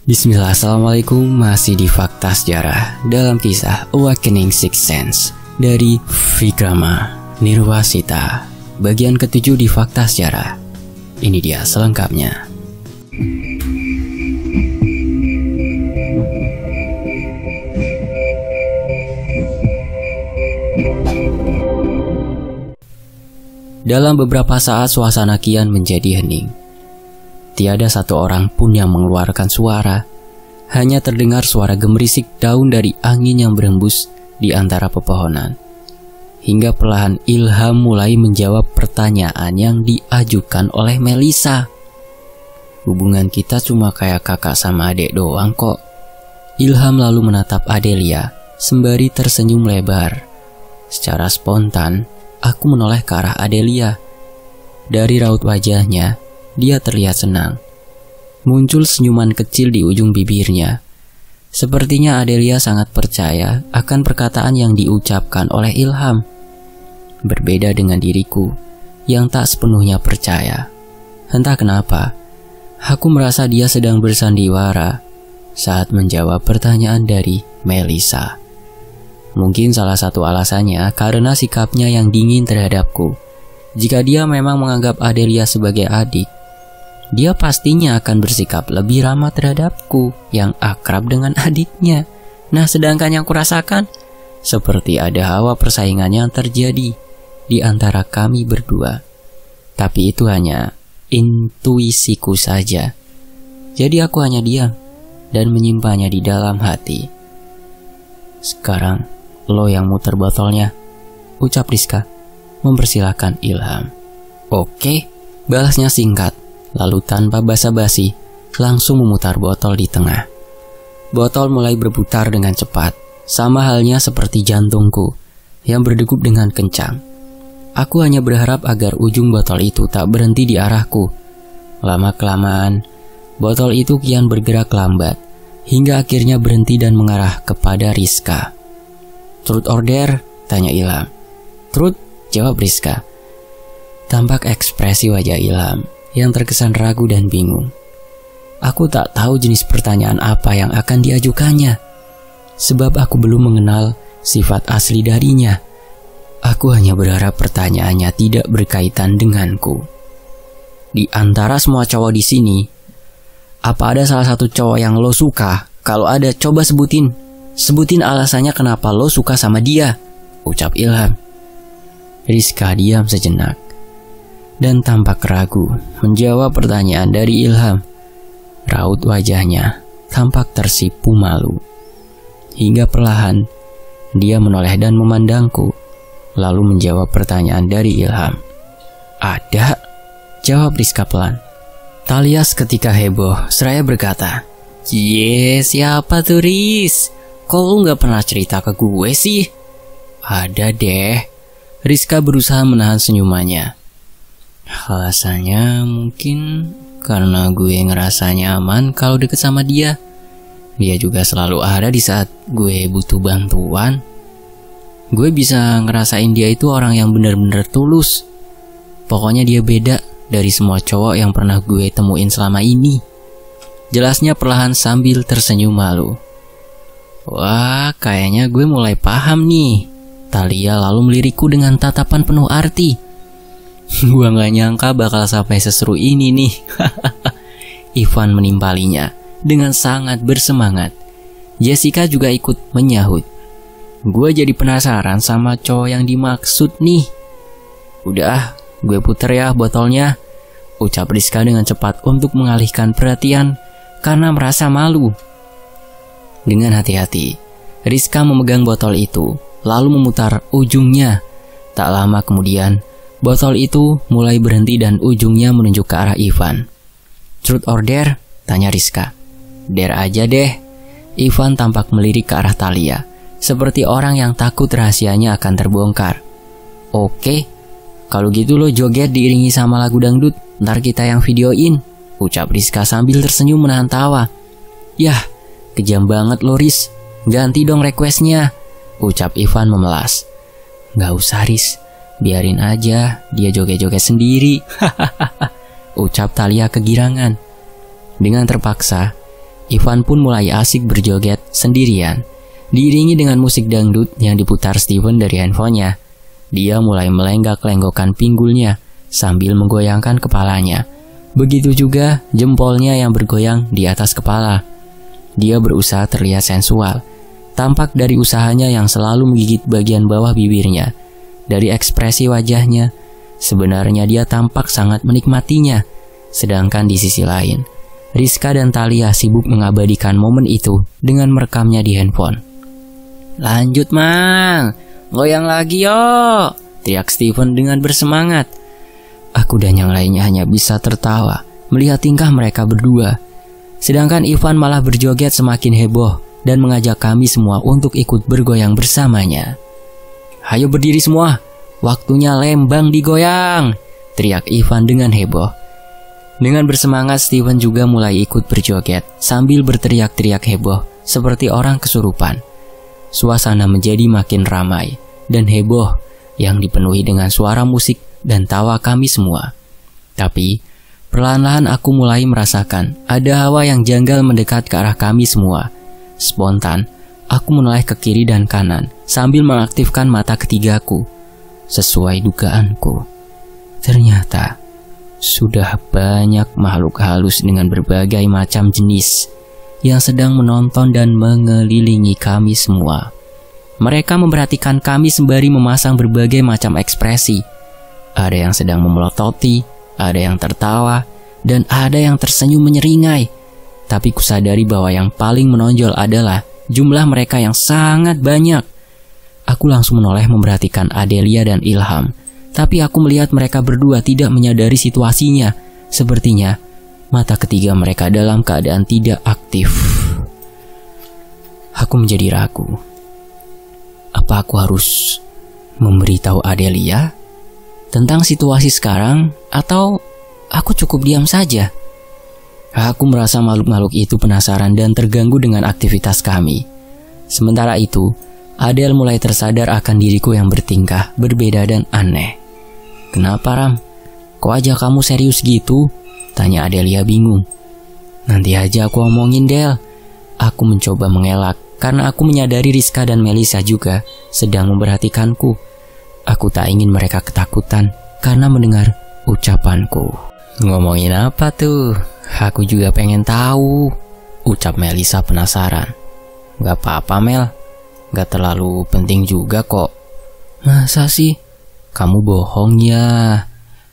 Bismillah, assalamualaikum. Masih di Fakta Sejarah dalam kisah Awakening Sixth Sense dari Vikrama Nirwasita. Bagian ke-7 di Fakta Sejarah. Ini dia selengkapnya. Dalam beberapa saat suasana kian menjadi hening. Tiada satu orang pun yang mengeluarkan suara. Hanya terdengar suara gemerisik daun dari angin yang berhembus di antara pepohonan. Hingga perlahan Ilham mulai menjawab pertanyaan yang diajukan oleh Melisa. Hubungan kita cuma kayak kakak sama adik doang kok. Ilham lalu menatap Adelia sembari tersenyum lebar. Secara spontan, aku menoleh ke arah Adelia. Dari raut wajahnya, dia terlihat senang. Muncul senyuman kecil di ujung bibirnya. Sepertinya Adelia sangat percaya akan perkataan yang diucapkan oleh Ilham. Berbeda dengan diriku, yang tak sepenuhnya percaya. Entah kenapa, aku merasa dia sedang bersandiwara saat menjawab pertanyaan dari Melisa. Mungkin salah satu alasannya karena sikapnya yang dingin terhadapku. Jika dia memang menganggap Adelia sebagai adik, dia pastinya akan bersikap lebih ramah terhadapku yang akrab dengan adiknya. Nah, sedangkan yang kurasakan seperti ada hawa persaingan yang terjadi di antara kami berdua. Tapi itu hanya intuisiku saja. Jadi aku hanya diam dan menyimpannya di dalam hati. Sekarang lo yang muter botolnya, ucap Rizka mempersilahkan Ilham. Oke, balasnya singkat. Lalu tanpa basa-basi, langsung memutar botol di tengah. Botol mulai berputar dengan cepat, sama halnya seperti jantungku yang berdegup dengan kencang. Aku hanya berharap agar ujung botol itu tak berhenti di arahku. Lama-kelamaan, botol itu kian bergerak lambat, hingga akhirnya berhenti dan mengarah kepada Rizka. "Truth order?" tanya Ilham. "Truth," jawab Rizka. Tampak ekspresi wajah Ilham yang terkesan ragu dan bingung. Aku tak tahu jenis pertanyaan apa yang akan diajukannya, sebab aku belum mengenal sifat asli darinya. Aku hanya berharap pertanyaannya tidak berkaitan denganku. Di antara semua cowok di sini, apa ada salah satu cowok yang lo suka? Kalau ada, coba sebutin alasannya kenapa lo suka sama dia, ucap Ilham. Rizka diam sejenak dan tampak ragu menjawab pertanyaan dari Ilham. Raut wajahnya tampak tersipu malu. Hingga perlahan dia menoleh dan memandangku, lalu menjawab pertanyaan dari Ilham. "Ada," jawab Rizka pelan. Talia seketika heboh seraya berkata, siapa tuh Riz? Kok lu gak pernah cerita ke gue sih?" "Ada deh." Rizka berusaha menahan senyumannya. "Alasannya mungkin karena gue ngerasa nyaman kalau deket sama dia. Dia juga selalu ada di saat gue butuh bantuan. Gue bisa ngerasain dia itu orang yang benar-benar tulus. Pokoknya dia beda dari semua cowok yang pernah gue temuin selama ini," jelasnya perlahan sambil tersenyum malu. "Wah, kayaknya gue mulai paham nih." Talia lalu melirikku dengan tatapan penuh arti. "Gua gak nyangka bakal sampai seseru ini nih." Ivan menimpalinya dengan sangat bersemangat. Jessica juga ikut menyahut. "Gua jadi penasaran sama cowok yang dimaksud nih." "Udah, gue puter ya botolnya," ucap Rizka dengan cepat untuk mengalihkan perhatian karena merasa malu. Dengan hati-hati, Rizka memegang botol itu, lalu memutar ujungnya. Tak lama kemudian, botol itu mulai berhenti dan ujungnya menunjuk ke arah Ivan. "Truth order?" tanya Rizka. "Der aja deh." Ivan tampak melirik ke arah Talia, seperti orang yang takut rahasianya akan terbongkar. "Oke, kalau gitu lo joget diiringi sama lagu dangdut, ntar kita yang videoin," ucap Rizka sambil tersenyum menahan tawa. "Yah, kejam banget lo Riz, ganti dong requestnya," ucap Ivan memelas. "Gak usah Riz, biarin aja dia joget-joget sendiri," ucap Talia kegirangan. Dengan terpaksa, Ivan pun mulai asik berjoget sendirian. Diiringi dengan musik dangdut yang diputar Steven dari handphonenya. Dia mulai melenggak-lenggokkan pinggulnya sambil menggoyangkan kepalanya. Begitu juga jempolnya yang bergoyang di atas kepala. Dia berusaha terlihat sensual. Tampak dari usahanya yang selalu menggigit bagian bawah bibirnya. Dari ekspresi wajahnya, sebenarnya dia tampak sangat menikmatinya. Sedangkan di sisi lain, Rizka dan Thalia sibuk mengabadikan momen itu dengan merekamnya di handphone. "Lanjut, Mang, goyang lagi yo!" teriak Steven dengan bersemangat. Aku dan yang lainnya hanya bisa tertawa melihat tingkah mereka berdua. Sedangkan Ivan malah berjoget semakin heboh dan mengajak kami semua untuk ikut bergoyang bersamanya. "Hayo berdiri semua, waktunya lembang digoyang!" teriak Ivan dengan heboh. Dengan bersemangat, Steven juga mulai ikut berjoget sambil berteriak-teriak heboh seperti orang kesurupan. Suasana menjadi makin ramai dan heboh yang dipenuhi dengan suara musik dan tawa kami semua. Tapi, perlahan-lahan aku mulai merasakan ada hawa yang janggal mendekat ke arah kami semua. Spontan, aku menoleh ke kiri dan kanan sambil mengaktifkan mata ketigaku. Sesuai dugaanku, ternyata sudah banyak makhluk halus dengan berbagai macam jenis yang sedang menonton dan mengelilingi kami semua. Mereka memperhatikan kami sembari memasang berbagai macam ekspresi. Ada yang sedang memelototi, ada yang tertawa, dan ada yang tersenyum menyeringai. Tapi kusadari bahwa yang paling menonjol adalah jumlah mereka yang sangat banyak. Aku langsung menoleh memperhatikan Adelia dan Ilham. Tapi aku melihat mereka berdua tidak menyadari situasinya. Sepertinya mata ketiga mereka dalam keadaan tidak aktif. Aku menjadi ragu. Apa aku harus memberitahu Adelia tentang situasi sekarang, atau aku cukup diam saja? Aku merasa makhluk-makhluk itu penasaran dan terganggu dengan aktivitas kami. Sementara itu, Adel mulai tersadar akan diriku yang bertingkah berbeda dan aneh. "Kenapa, Ram? Kok aja kamu serius gitu?" tanya Adelia bingung. "Nanti aja aku omongin, Del." Aku mencoba mengelak karena aku menyadari Rizka dan Melisa juga sedang memperhatikanku. Aku tak ingin mereka ketakutan karena mendengar ucapanku. "Ngomongin apa tuh? Aku juga pengen tahu," ucap Melisa penasaran. "Gak apa-apa, Mel. Gak terlalu penting juga kok." "Masa sih? Kamu bohong ya?"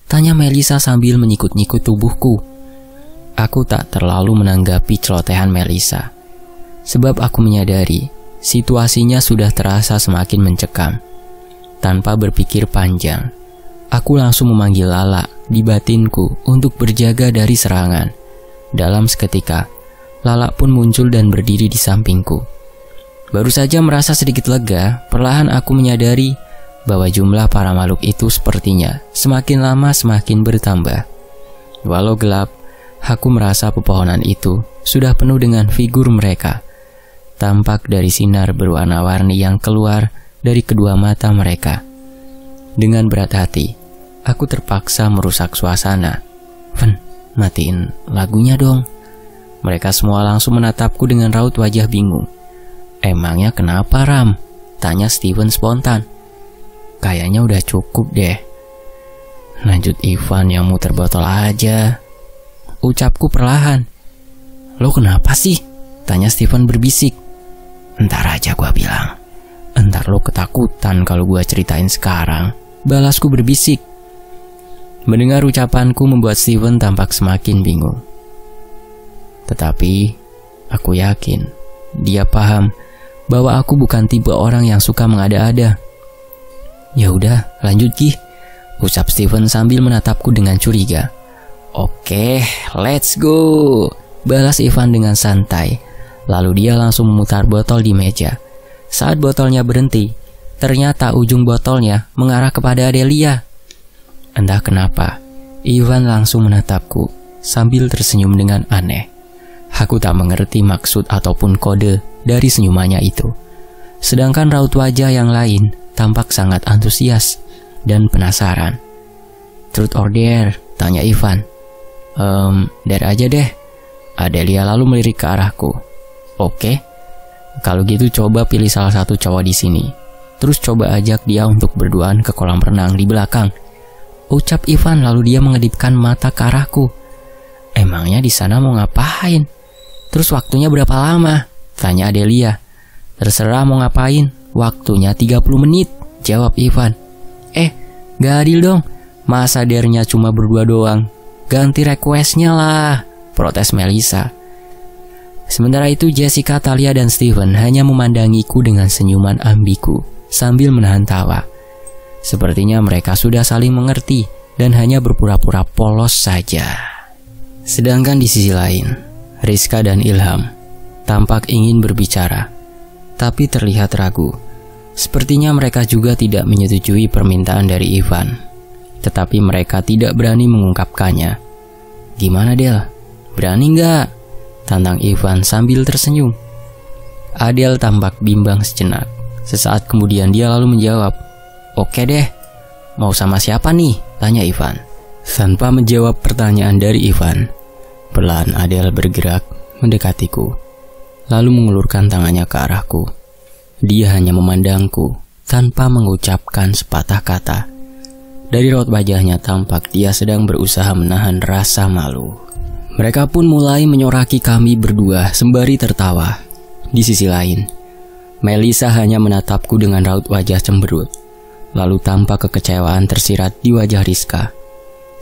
tanya Melisa sambil menyikut-nyikut tubuhku. Aku tak terlalu menanggapi celotehan Melisa, sebab aku menyadari situasinya sudah terasa semakin mencekam. Tanpa berpikir panjang, aku langsung memanggil Lala di batinku untuk berjaga dari serangan. Dalam seketika, Lala pun muncul dan berdiri di sampingku. Baru saja merasa sedikit lega, perlahan aku menyadari bahwa jumlah para makhluk itu sepertinya semakin lama semakin bertambah. Walau gelap, aku merasa pepohonan itu sudah penuh dengan figur mereka. Tampak dari sinar berwarna-warni yang keluar dari kedua mata mereka. Dengan berat hati, aku terpaksa merusak suasana. "Ven, matiin lagunya dong." Mereka semua langsung menatapku dengan raut wajah bingung. "Emangnya kenapa, Ram?" tanya Steven spontan. "Kayaknya udah cukup deh. Lanjut Ivan yang muter botol aja," ucapku perlahan. "Lo kenapa sih?" tanya Steven berbisik. "Entar aja gua bilang. Entar lo ketakutan kalau gua ceritain sekarang," balasku berbisik. Mendengar ucapanku membuat Steven tampak semakin bingung. Tetapi aku yakin dia paham bahwa aku bukan tipe orang yang suka mengada-ada. "Ya udah, lanjut Ki," ucap Steven sambil menatapku dengan curiga. "Oke, let's go," balas Ivan dengan santai. Lalu dia langsung memutar botol di meja. Saat botolnya berhenti, ternyata ujung botolnya mengarah kepada Adelia. Entah kenapa, Ivan langsung menatapku sambil tersenyum dengan aneh. Aku tak mengerti maksud ataupun kode dari senyumannya itu. Sedangkan raut wajah yang lain tampak sangat antusias dan penasaran. "Truth or dare?" tanya Ivan. Dare aja deh. Adelia lalu melirik ke arahku. Oke, kalau gitu coba pilih salah satu cowok di sini. Terus coba ajak dia untuk berduaan ke kolam renang di belakang. Ucap Ivan lalu dia mengedipkan mata ke arahku. Emangnya di sana mau ngapain? Terus waktunya berapa lama? Tanya Adelia. Terserah mau ngapain, waktunya 30 menit, jawab Ivan. Gak adil dong, masa dernya cuma berdua doang? Ganti requestnya lah, protes Melissa. Sementara itu Jessica, Talia, dan Steven hanya memandangiku dengan senyuman ambigu sambil menahan tawa. Sepertinya mereka sudah saling mengerti dan hanya berpura-pura polos saja. Sedangkan di sisi lain, Rizka dan Ilham tampak ingin berbicara, tapi terlihat ragu. Sepertinya mereka juga tidak menyetujui permintaan dari Ivan, tetapi mereka tidak berani mengungkapkannya. Gimana Del? Berani nggak? Tantang Ivan sambil tersenyum. Adel tampak bimbang sejenak. Sesaat kemudian dia lalu menjawab, Oke deh, mau sama siapa nih? Tanya Ivan. Tanpa menjawab pertanyaan dari Ivan, perlahan Adel bergerak mendekatiku, lalu mengulurkan tangannya ke arahku. Dia hanya memandangku tanpa mengucapkan sepatah kata. Dari raut wajahnya tampak dia sedang berusaha menahan rasa malu. Mereka pun mulai menyoraki kami berdua sembari tertawa. Di sisi lain, Melissa hanya menatapku dengan raut wajah cemberut. Lalu tampak kekecewaan tersirat di wajah Rizka.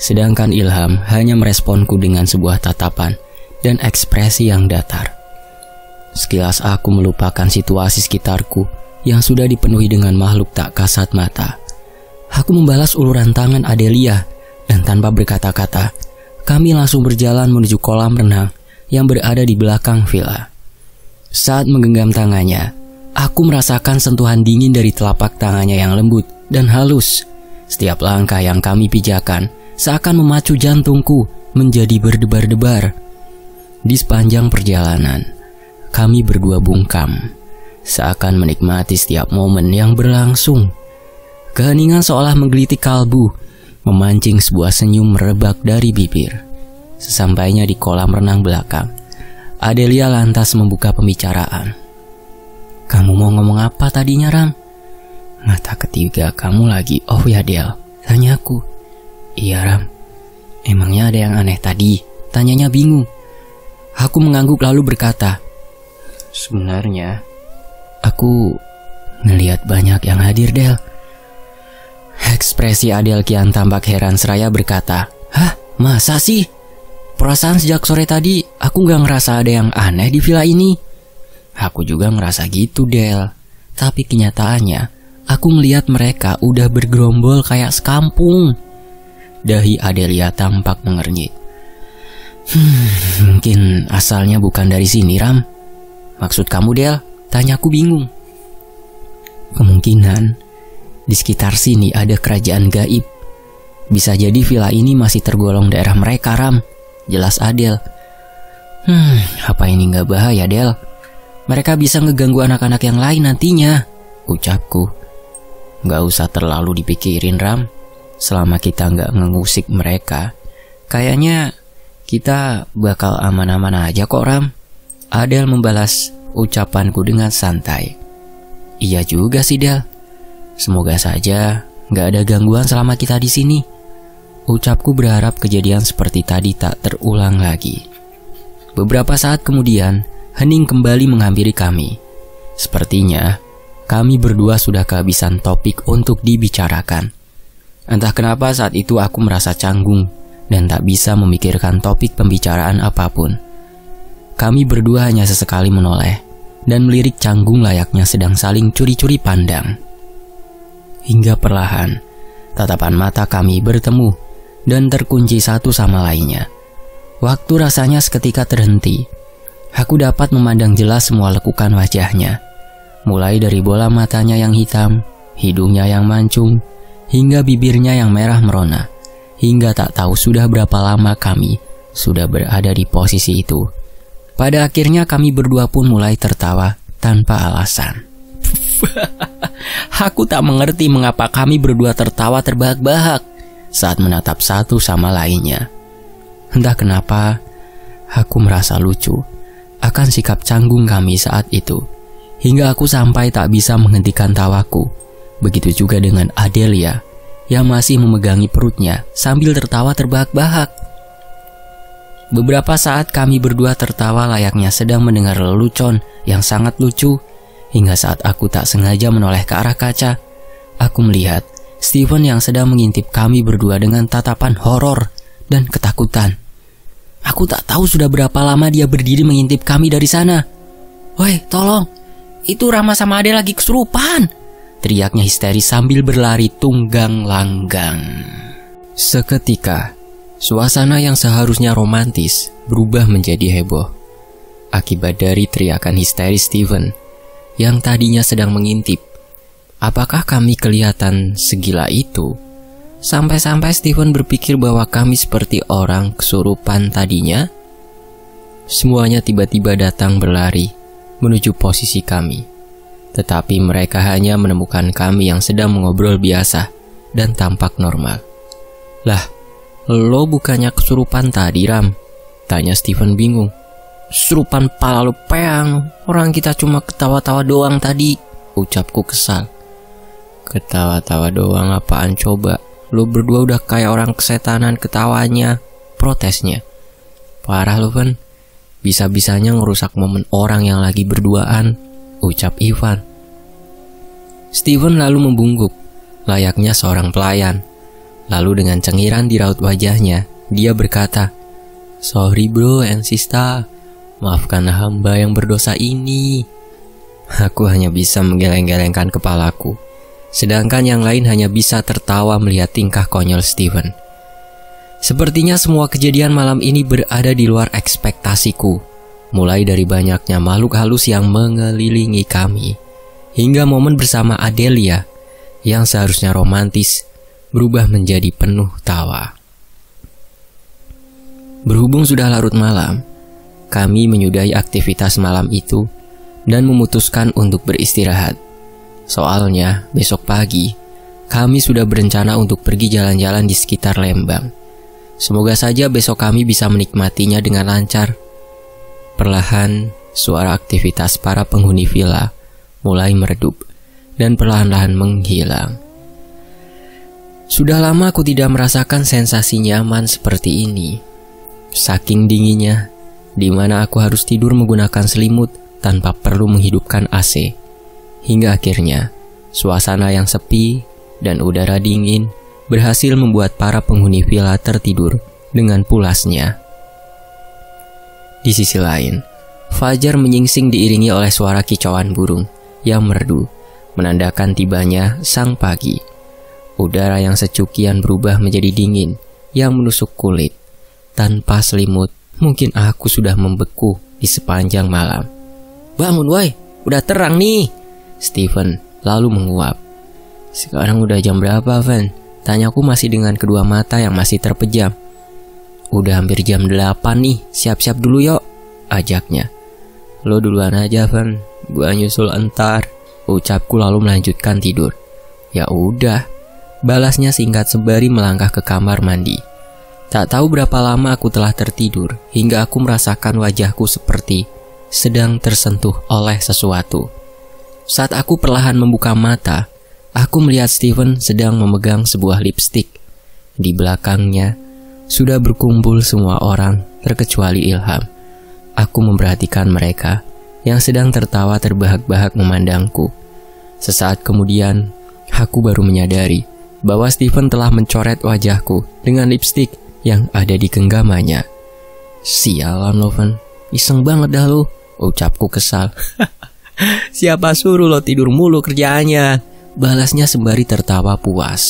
Sedangkan Ilham hanya meresponku dengan sebuah tatapan dan ekspresi yang datar. Sekilas aku melupakan situasi sekitarku yang sudah dipenuhi dengan makhluk tak kasat mata. Aku membalas uluran tangan Adelia dan tanpa berkata-kata, kami langsung berjalan menuju kolam renang yang berada di belakang villa. Saat menggenggam tangannya, aku merasakan sentuhan dingin dari telapak tangannya yang lembut dan halus. Setiap langkah yang kami pijakan seakan memacu jantungku menjadi berdebar-debar. Di sepanjang perjalanan, kami berdua bungkam, seakan menikmati setiap momen yang berlangsung. Keheningan seolah menggelitik kalbu, memancing sebuah senyum merebak dari bibir. Sesampainya di kolam renang belakang, Adelia lantas membuka pembicaraan. Kamu mau ngomong apa tadinya, Ram? Mata ketiga kamu lagi off ya, Del? Tanyaku. Iya, Ram. Emangnya ada yang aneh tadi? Tanyanya bingung. Aku mengangguk lalu berkata, sebenarnya aku ngelihat banyak yang hadir, Del. Ekspresi Adel kian tampak heran seraya berkata, hah? Masa sih? Perasaan sejak sore tadi aku gak ngerasa ada yang aneh di villa ini. Aku juga ngerasa gitu, Del. Tapi kenyataannya, aku melihat mereka udah bergerombol kayak sekampung. Dahi Adelia tampak mengernyit. Mungkin asalnya bukan dari sini, Ram. Maksud kamu, Del? Tanyaku bingung. Kemungkinan di sekitar sini ada kerajaan gaib. Bisa jadi villa ini masih tergolong daerah mereka, Ram. Jelas Adel. Apa ini gak bahaya, Del? Mereka bisa ngeganggu anak-anak yang lain nantinya, ucapku. Gak usah terlalu dipikirin, Ram. Selama kita gak mengusik mereka, kayaknya kita bakal aman-aman aja kok, Ram. Adel membalas ucapanku dengan santai. Iya juga sih, Del. Semoga saja gak ada gangguan selama kita di sini. Ucapku berharap kejadian seperti tadi tak terulang lagi. Beberapa saat kemudian, hening kembali menghampiri kami. Sepertinya, kami berdua sudah kehabisan topik untuk dibicarakan. Entah kenapa saat itu aku merasa canggung dan tak bisa memikirkan topik pembicaraan apapun. Kami berdua hanya sesekali menoleh dan melirik canggung layaknya sedang saling curi-curi pandang. Hingga perlahan, tatapan mata kami bertemu dan terkunci satu sama lainnya. Waktu rasanya seketika terhenti. Aku dapat memandang jelas semua lekukan wajahnya. Mulai dari bola matanya yang hitam, hidungnya yang mancung, hingga bibirnya yang merah merona. Hingga tak tahu sudah berapa lama kami sudah berada di posisi itu. Pada akhirnya kami berdua pun mulai tertawa tanpa alasan. Aku tak mengerti mengapa kami berdua tertawa terbahak-bahak saat menatap satu sama lainnya. Entah kenapa, Aku merasa lucu akan sikap canggung kami saat itu, hingga aku sampai tak bisa menghentikan tawaku. Begitu juga dengan Adelia yang masih memegangi perutnya sambil tertawa terbahak-bahak. Beberapa saat kami berdua tertawa layaknya sedang mendengar lelucon yang sangat lucu, hingga saat aku tak sengaja menoleh ke arah kaca, aku melihat Steven yang sedang mengintip kami berdua dengan tatapan horor dan ketakutan. Aku tak tahu sudah berapa lama dia berdiri mengintip kami dari sana. "Woi, tolong, itu Rama sama Ade lagi kesurupan!" teriaknya histeris sambil berlari tunggang langgang. Seketika, suasana yang seharusnya romantis berubah menjadi heboh akibat dari teriakan histeris Steven yang tadinya sedang mengintip. Apakah kami kelihatan segila itu? Sampai-sampai Steven berpikir bahwa kami seperti orang kesurupan tadinya. Semuanya tiba-tiba datang berlari menuju posisi kami. Tetapi mereka hanya menemukan kami yang sedang mengobrol biasa dan tampak normal. "Lah, lo bukannya kesurupan tadi, Ram?" tanya Steven bingung. "Kesurupan pala lo peang, orang kita cuma ketawa-tawa doang tadi," ucapku kesal. "Ketawa-tawa doang apaan coba? Lo berdua udah kayak orang kesetanan ketawanya," protesnya. "Parah lo, Van. Bisa-bisanya ngerusak momen orang yang lagi berduaan," ucap Ivan. Steven lalu membungkuk layaknya seorang pelayan. Lalu dengan cengiran di raut wajahnya, dia berkata, "Sorry bro and sista, maafkan hamba yang berdosa ini." Aku hanya bisa menggeleng-gelengkan kepalaku, sedangkan yang lain hanya bisa tertawa melihat tingkah konyol Steven. Sepertinya semua kejadian malam ini berada di luar ekspektasiku, mulai dari banyaknya makhluk halus yang mengelilingi kami, hingga momen bersama Adelia yang seharusnya romantis berubah menjadi penuh tawa. Berhubung sudah larut malam, kami menyudahi aktivitas malam itu dan memutuskan untuk beristirahat. Soalnya besok pagi kami sudah berencana untuk pergi jalan-jalan di sekitar Lembang. Semoga saja besok kami bisa menikmatinya dengan lancar. Perlahan suara aktivitas para penghuni villa mulai meredup dan perlahan-lahan menghilang. Sudah lama aku tidak merasakan sensasi nyaman seperti ini. Saking dinginnya, di mana aku harus tidur menggunakan selimut tanpa perlu menghidupkan AC. Hingga akhirnya, suasana yang sepi dan udara dingin berhasil membuat para penghuni villa tertidur dengan pulasnya. Di sisi lain, fajar menyingsing diiringi oleh suara kicauan burung yang merdu, menandakan tibanya sang pagi. Udara yang secukian berubah menjadi dingin yang menusuk kulit. Tanpa selimut, mungkin aku sudah membeku di sepanjang malam. "Bangun woi, udah terang nih," Steven lalu menguap. "Sekarang udah jam berapa, Van?" tanyaku masih dengan kedua mata yang masih terpejam. "Udah hampir jam 8 nih, siap-siap dulu yuk," ajaknya. "Lo duluan aja, Van, gua nyusul entar," ucapku lalu melanjutkan tidur. "Ya udah," balasnya singkat sembari melangkah ke kamar mandi. Tak tahu berapa lama aku telah tertidur hingga aku merasakan wajahku seperti sedang tersentuh oleh sesuatu. Saat aku perlahan membuka mata, aku melihat Steven sedang memegang sebuah lipstik. Di belakangnya sudah berkumpul semua orang terkecuali Ilham. Aku memperhatikan mereka yang sedang tertawa terbahak-bahak memandangku. Sesaat kemudian, aku baru menyadari bahwa Steven telah mencoret wajahku dengan lipstik yang ada di genggamannya. "Sialan lo, Van, iseng banget dah lo," ucapku kesal. "Siapa suruh lo tidur mulu kerjaannya?" balasnya sembari tertawa puas.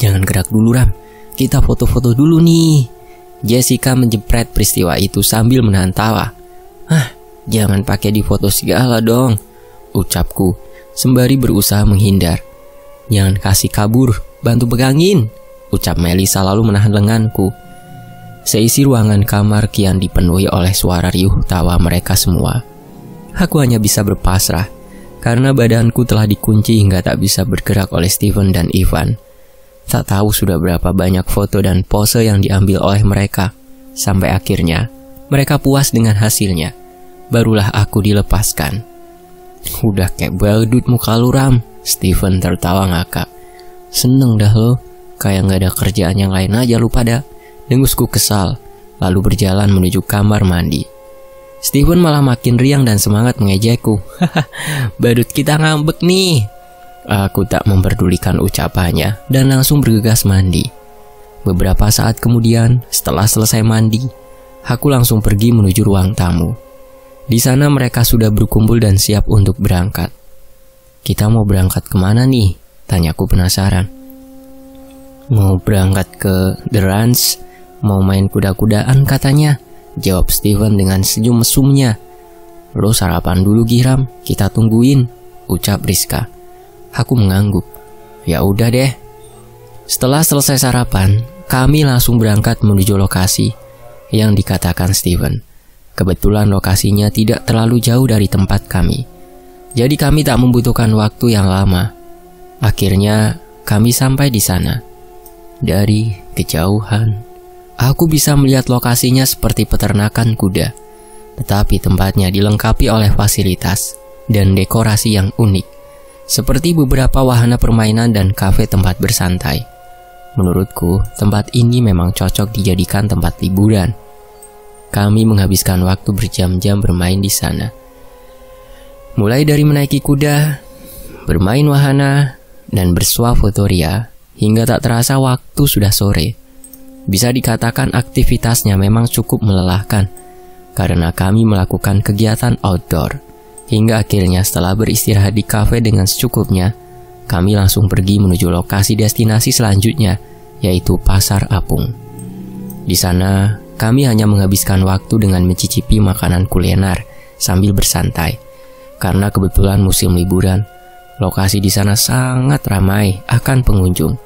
"Jangan gerak dulu, Ram, kita foto-foto dulu nih." Jessica menjepret peristiwa itu sambil menahan tawa. Jangan pakai di foto segala dong," ucapku sembari berusaha menghindar. "Jangan kasih kabur, bantu pegangin," ucap Melisa lalu menahan lenganku. Seisi ruangan kamar kian dipenuhi oleh suara riuh tawa mereka semua. Aku hanya bisa berpasrah karena badanku telah dikunci hingga tak bisa bergerak oleh Steven dan Ivan. Tak tahu sudah berapa banyak foto dan pose yang diambil oleh mereka Sampai akhirnya mereka puas dengan hasilnya. Barulah aku dilepaskan. Udah kayak badut muka lu, Ram. Steven tertawa ngakak. Seneng dah lo, kayak gak ada kerjaan yang lain aja lu pada. Dengusku kesal, lalu berjalan menuju kamar mandi. Steven malah makin riang dan semangat mengejekku. Badut kita ngambek nih. Aku tak memperdulikan ucapannya dan langsung bergegas mandi. Beberapa saat kemudian, setelah selesai mandi, aku langsung pergi menuju ruang tamu. Di sana mereka sudah berkumpul dan siap untuk berangkat. Kita mau berangkat kemana nih? Tanyaku penasaran. Mau berangkat ke The Ranch, mau main kuda-kudaan katanya. Jawab Steven dengan senyum mesumnya. Lo sarapan dulu Giram, kita tungguin, ucap Rizka. Aku mengangguk. Ya udah deh. Setelah selesai sarapan, kami langsung berangkat menuju lokasi yang dikatakan Steven. Kebetulan lokasinya tidak terlalu jauh dari tempat kami. Jadi kami tak membutuhkan waktu yang lama. Akhirnya kami sampai di sana. Dari kejauhan, aku bisa melihat lokasinya seperti peternakan kuda. Tetapi tempatnya dilengkapi oleh fasilitas dan dekorasi yang unik, seperti beberapa wahana permainan dan kafe tempat bersantai. Menurutku, tempat ini memang cocok dijadikan tempat liburan. Kami menghabiskan waktu berjam-jam bermain di sana. Mulai dari menaiki kuda, bermain wahana, dan bersuah fotoria, hingga tak terasa waktu sudah sore. Bisa dikatakan aktivitasnya memang cukup melelahkan, karena kami melakukan kegiatan outdoor. Hingga akhirnya setelah beristirahat di kafe dengan secukupnya, kami langsung pergi menuju lokasi destinasi selanjutnya, yaitu Pasar Apung. Di sana, kami hanya menghabiskan waktu dengan mencicipi makanan kuliner sambil bersantai. Karena kebetulan musim liburan, lokasi di sana sangat ramai akan pengunjung.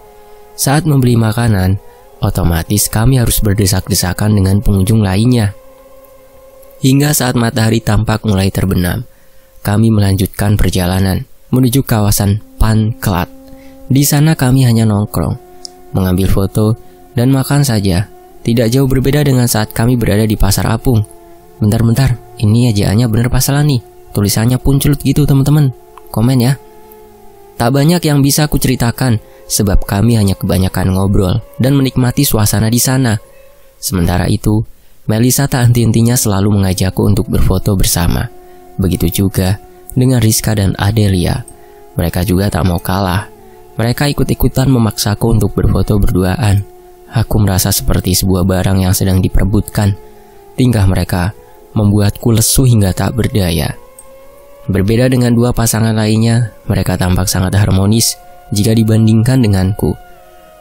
Saat membeli makanan, otomatis kami harus berdesak-desakan dengan pengunjung lainnya. Hingga saat matahari tampak mulai terbenam, kami melanjutkan perjalanan menuju kawasan Panklat. Di sana kami hanya nongkrong, mengambil foto, dan makan saja. Tidak jauh berbeda dengan saat kami berada di Pasar Apung. Bentar-bentar, ini ejaannya bener pas salah nih. Tulisannya puncelut gitu teman-teman. Komen ya. Tak banyak yang bisa aku ceritakan, sebab kami hanya kebanyakan ngobrol dan menikmati suasana di sana. Sementara itu, Melisa tak henti-hentinya selalu mengajakku untuk berfoto bersama. Begitu juga dengan Rizka dan Adelia. Mereka juga tak mau kalah. Mereka ikut-ikutan memaksaku untuk berfoto berduaan. Aku merasa seperti sebuah barang yang sedang diperebutkan. Tingkah mereka membuatku lesu hingga tak berdaya. Berbeda dengan dua pasangan lainnya, mereka tampak sangat harmonis jika dibandingkan denganku.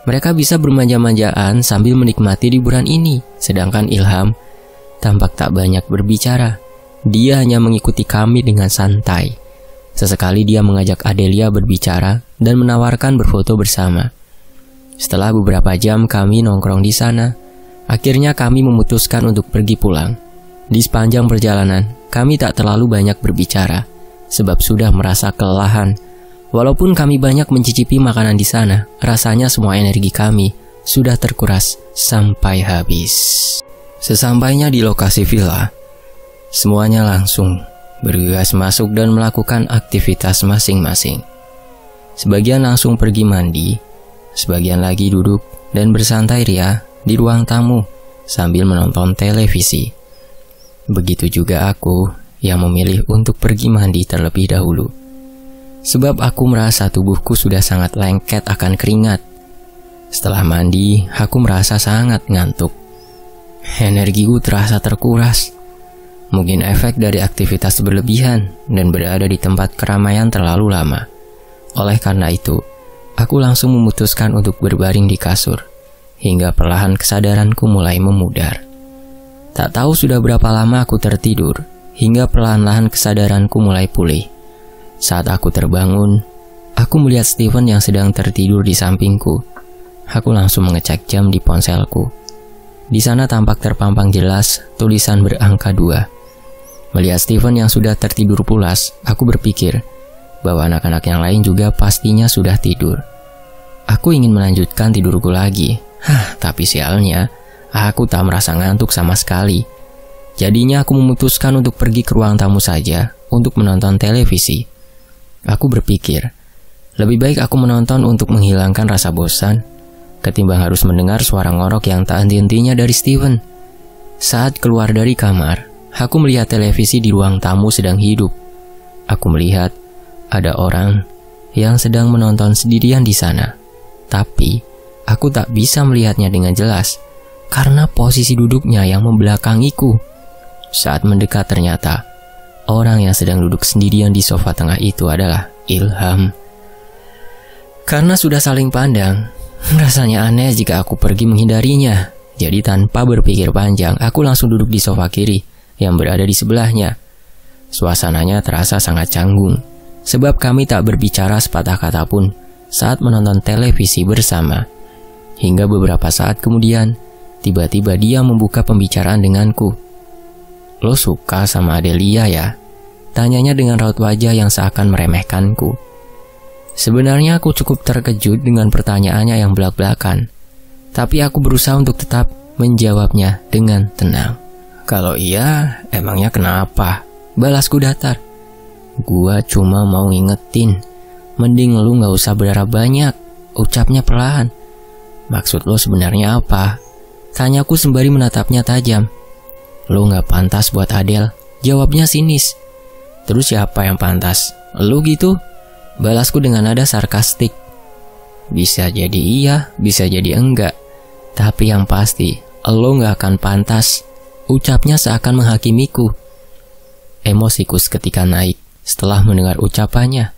Mereka bisa bermanja-manjaan sambil menikmati liburan ini, sedangkan Ilham tampak tak banyak berbicara. Dia hanya mengikuti kami dengan santai. Sesekali dia mengajak Adelia berbicara dan menawarkan berfoto bersama. Setelah beberapa jam kami nongkrong di sana, akhirnya kami memutuskan untuk pergi pulang. Di sepanjang perjalanan, kami tak terlalu banyak berbicara, sebab sudah merasa kelelahan. Walaupun kami banyak mencicipi makanan di sana, rasanya semua energi kami sudah terkuras sampai habis. Sesampainya di lokasi villa, semuanya langsung bergegas masuk dan melakukan aktivitas masing-masing. Sebagian langsung pergi mandi, sebagian lagi duduk dan bersantai ria di ruang tamu sambil menonton televisi. Begitu juga aku yang memilih untuk pergi mandi terlebih dahulu. Sebab aku merasa tubuhku sudah sangat lengket akan keringat. Setelah mandi, aku merasa sangat ngantuk. Energiku terasa terkuras. Mungkin efek dari aktivitas berlebihan dan berada di tempat keramaian terlalu lama. Oleh karena itu, aku langsung memutuskan untuk berbaring di kasur, hingga perlahan kesadaranku mulai memudar. Tak tahu sudah berapa lama aku tertidur, hingga perlahan-lahan kesadaranku mulai pulih. Saat aku terbangun, aku melihat Steven yang sedang tertidur di sampingku. Aku langsung mengecek jam di ponselku. Di sana tampak terpampang jelas tulisan berangka 2. Melihat Steven yang sudah tertidur pulas, aku berpikir bahwa anak-anak yang lain juga pastinya sudah tidur. Aku ingin melanjutkan tidurku lagi. Tapi sialnya, Aku tak merasa ngantuk sama sekali. Jadinya aku memutuskan untuk pergi ke ruang tamu saja untuk menonton televisi. Aku berpikir, lebih baik aku menonton untuk menghilangkan rasa bosan ketimbang harus mendengar suara ngorok yang tak henti-hentinya dari Steven. Saat keluar dari kamar, aku melihat televisi di ruang tamu sedang hidup. Aku melihat ada orang yang sedang menonton sendirian di sana. Tapi, aku tak bisa melihatnya dengan jelas karena posisi duduknya yang membelakangiku. Saat mendekat ternyata, orang yang sedang duduk sendirian di sofa tengah itu adalah Ilham. Karena sudah saling pandang, rasanya aneh jika aku pergi menghindarinya. Jadi tanpa berpikir panjang, aku langsung duduk di sofa kiri yang berada di sebelahnya. Suasananya terasa sangat canggung, sebab kami tak berbicara sepatah kata pun saat menonton televisi bersama. Hingga beberapa saat kemudian, tiba-tiba dia membuka pembicaraan denganku. "Lo suka sama Adelia ya?" Tanyanya dengan raut wajah yang seakan meremehkanku. Sebenarnya aku cukup terkejut dengan pertanyaannya yang belak-belakan. Tapi aku berusaha untuk tetap menjawabnya dengan tenang. "Kalau iya, emangnya kenapa?" Balasku datar. "Gua cuma mau ngingetin, mending lu gak usah berharap banyak," ucapnya perlahan. "Maksud lo sebenarnya apa?" Tanyaku sembari menatapnya tajam. "Lo gak pantas buat Adele," jawabnya sinis. "Terus siapa yang pantas? Lo gitu?" Balasku dengan nada sarkastik. "Bisa jadi iya, bisa jadi enggak. Tapi yang pasti, lo gak akan pantas," ucapnya seakan menghakimiku. Emosiku seketika naik setelah mendengar ucapannya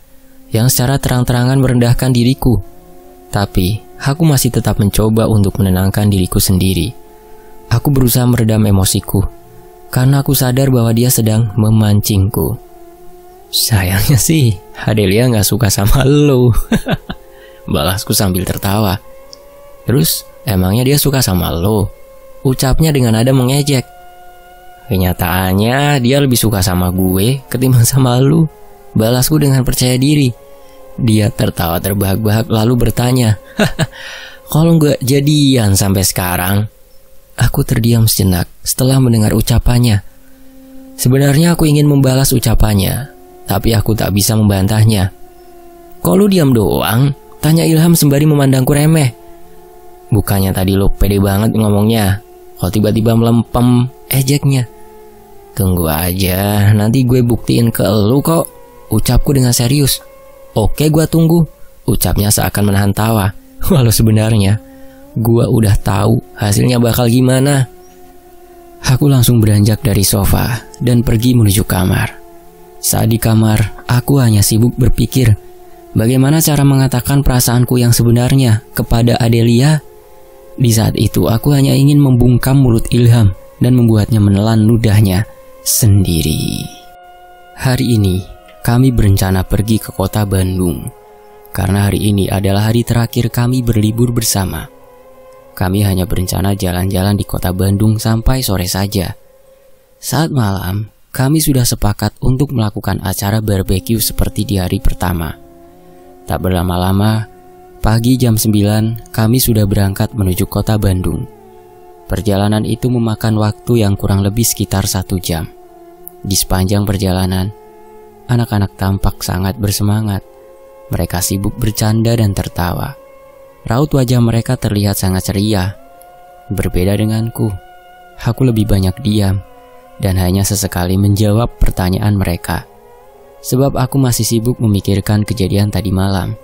yang secara terang-terangan merendahkan diriku. Tapi, aku masih tetap mencoba untuk menenangkan diriku sendiri. Aku berusaha meredam emosiku, karena aku sadar bahwa dia sedang memancingku. "Sayangnya sih, Adelia gak suka sama lo," balasku sambil tertawa. "Terus, emangnya dia suka sama lo?" ucapnya dengan nada mengejek. "Kenyataannya dia lebih suka sama gue ketimbang sama lo," balasku dengan percaya diri. Dia tertawa terbahak-bahak lalu bertanya, "Kalau nggak jadian sampai sekarang?" Aku terdiam sejenak setelah mendengar ucapannya. Sebenarnya aku ingin membalas ucapannya, tapi aku tak bisa membantahnya. "Kok lu diam doang?" tanya Ilham sembari memandangku remeh. "Bukannya tadi lo pede banget ngomongnya, kok tiba-tiba melempem," ejeknya. "Tunggu aja, nanti gue buktiin ke lu kok," ucapku dengan serius. "Oke, gue tunggu," ucapnya seakan menahan tawa. Walau sebenarnya, gue udah tahu hasilnya bakal gimana. Aku langsung beranjak dari sofa dan pergi menuju kamar. Saat di kamar, aku hanya sibuk berpikir bagaimana cara mengatakan perasaanku yang sebenarnya kepada Adelia. Di saat itu, aku hanya ingin membungkam mulut Ilham dan membuatnya menelan ludahnya sendiri. Hari ini, kami berencana pergi ke kota Bandung, karena hari ini adalah hari terakhir kami berlibur bersama. Kami hanya berencana jalan-jalan di kota Bandung sampai sore saja. Saat malam, kami sudah sepakat untuk melakukan acara barbeque seperti di hari pertama. Tak berlama-lama, pagi jam 9, kami sudah berangkat menuju kota Bandung. Perjalanan itu memakan waktu yang kurang lebih sekitar 1 jam. Di sepanjang perjalanan, anak-anak tampak sangat bersemangat. Mereka sibuk bercanda dan tertawa. Raut wajah mereka terlihat sangat ceria. Berbeda denganku, aku lebih banyak diam dan hanya sesekali menjawab pertanyaan mereka. Sebab aku masih sibuk memikirkan kejadian tadi malam.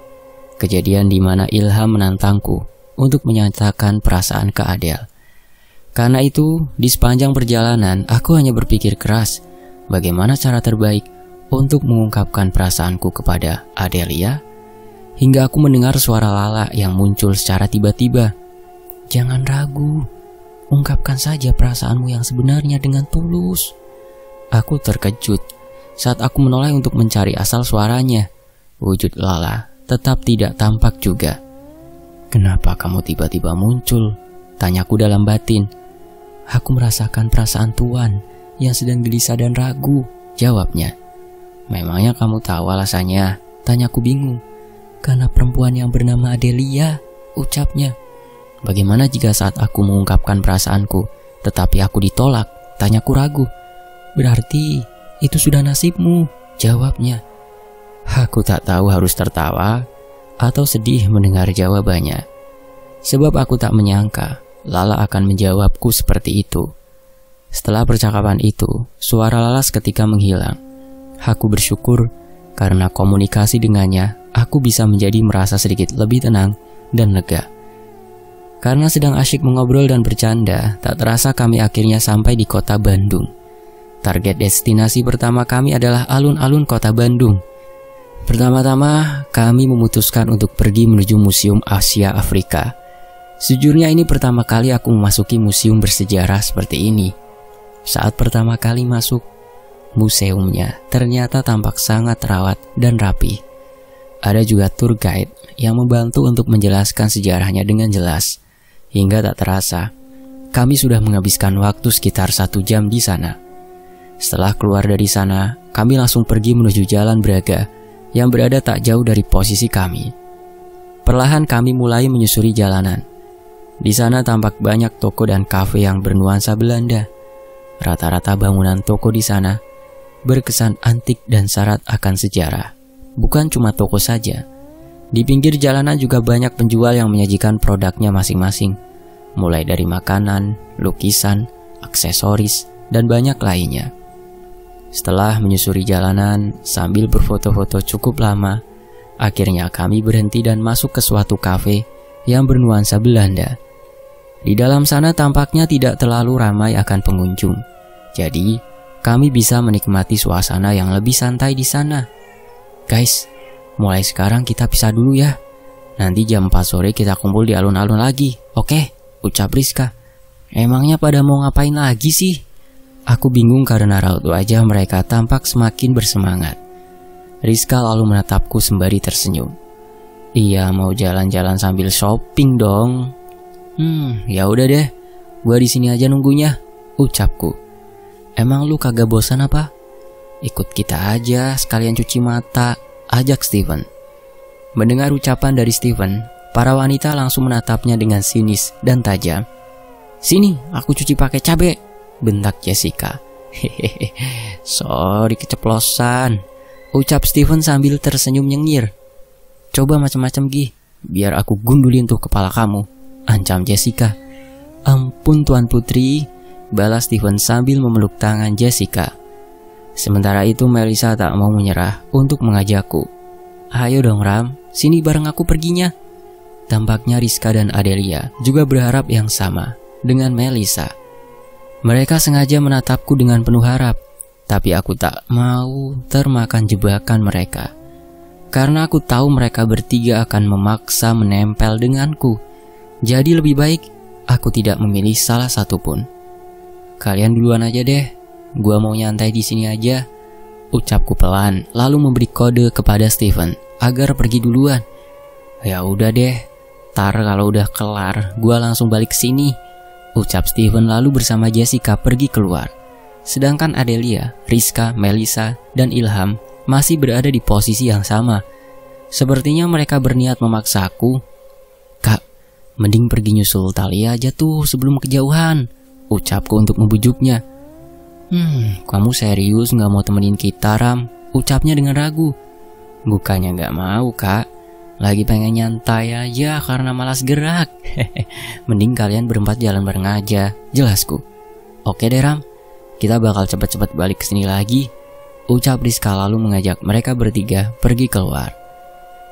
Kejadian di mana Ilham menantangku untuk menyatakan perasaan ke Adele. Karena itu, di sepanjang perjalanan aku hanya berpikir keras bagaimana cara terbaik untuk mengungkapkan perasaanku kepada Adelia. Hingga aku mendengar suara Lala yang muncul secara tiba-tiba. "Jangan ragu, ungkapkan saja perasaanmu yang sebenarnya dengan tulus." Aku terkejut saat aku menoleh untuk mencari asal suaranya. Wujud Lala tetap tidak tampak juga. "Kenapa kamu tiba-tiba muncul?" tanyaku dalam batin. "Aku merasakan perasaan Tuan yang sedang gelisah dan ragu," jawabnya. "Memangnya kamu tahu alasannya?" tanyaku bingung. "Karena perempuan yang bernama Adelia," ucapnya. Bagaimana jika saat aku mengungkapkan perasaanku, tetapi aku ditolak? Tanyaku ragu. Berarti itu sudah nasibmu, jawabnya. Aku tak tahu harus tertawa atau sedih mendengar jawabannya. Sebab aku tak menyangka Lala akan menjawabku seperti itu. Setelah percakapan itu, suara Lala seketika menghilang. Aku bersyukur karena komunikasi dengannya, aku bisa menjadi merasa sedikit lebih tenang dan lega. Karena sedang asyik mengobrol dan bercanda, tak terasa kami akhirnya sampai di kota Bandung. Target destinasi pertama kami adalah alun-alun kota Bandung. Pertama-tama, kami memutuskan untuk pergi menuju Museum Asia Afrika. Sejujurnya ini pertama kali aku memasuki museum bersejarah seperti ini. Saat pertama kali masuk, museumnya ternyata tampak sangat terawat dan rapi. Ada juga tour guide yang membantu untuk menjelaskan sejarahnya dengan jelas. Hingga tak terasa, kami sudah menghabiskan waktu sekitar 1 jam di sana. Setelah keluar dari sana, kami langsung pergi menuju Jalan Braga yang berada tak jauh dari posisi kami. Perlahan kami mulai menyusuri jalanan. Di sana tampak banyak toko dan kafe yang bernuansa Belanda. Rata-rata bangunan toko di sana berkesan antik dan syarat akan sejarah. Bukan cuma toko saja. Di pinggir jalanan juga banyak penjual yang menyajikan produknya masing-masing, mulai dari makanan, lukisan, aksesoris, dan banyak lainnya. Setelah menyusuri jalanan sambil berfoto-foto cukup lama, akhirnya kami berhenti dan masuk ke suatu kafe yang bernuansa Belanda. Di dalam sana tampaknya tidak terlalu ramai akan pengunjung, jadi kami bisa menikmati suasana yang lebih santai di sana. Guys, mulai sekarang kita pisah dulu ya. Nanti jam 4 sore kita kumpul di alun-alun lagi, oke? Ucap Rizka. Emangnya pada mau ngapain lagi sih? Aku bingung karena raut wajah mereka tampak semakin bersemangat. Rizka lalu menatapku sembari tersenyum. Iya, mau jalan-jalan sambil shopping dong. Ya udah deh, gua di sini aja nunggunya, ucapku. Emang lu kagak bosan apa? Ikut kita aja, sekalian cuci mata, ajak Steven. Mendengar ucapan dari Steven, para wanita langsung menatapnya dengan sinis dan tajam. Sini, aku cuci pakai cabe, bentak Jessica. Hehehe, sorry keceplosan, ucap Steven sambil tersenyum nyengir. Coba macam-macam Gi, biar aku gundulin tuh kepala kamu, ancam Jessica. Ampun Tuan Putri, balas Steven sambil memeluk tangan Jessica. Sementara itu Melissa tak mau menyerah untuk mengajakku. Ayo dong Ram, sini bareng aku perginya. Tampaknya Rizka dan Adelia juga berharap yang sama dengan Melissa. Mereka sengaja menatapku dengan penuh harap, tapi aku tak mau termakan jebakan mereka. Karena aku tahu mereka bertiga akan memaksa menempel denganku. Jadi lebih baik aku tidak memilih salah satu pun. Kalian duluan aja deh, gua mau nyantai di sini aja, ucapku pelan, lalu memberi kode kepada Steven agar pergi duluan. Ya udah deh, tar kalau udah kelar, gua langsung balik ke sini, ucap Steven lalu bersama Jessica pergi keluar. Sedangkan Adelia, Rizka, Melissa, dan Ilham masih berada di posisi yang sama. Sepertinya mereka berniat memaksaku. Kak, mending pergi nyusul Talia aja tuh sebelum kejauhan, ucapku untuk membujuknya. Kamu serius gak mau temenin kita Ram? Ucapnya dengan ragu. Bukannya gak mau kak, lagi pengen nyantai aja karena malas gerak. Mending kalian berempat jalan bareng aja, jelasku. Oke deh Ram, kita bakal cepet-cepet balik kesini lagi, ucap Rizka lalu mengajak mereka bertiga pergi keluar.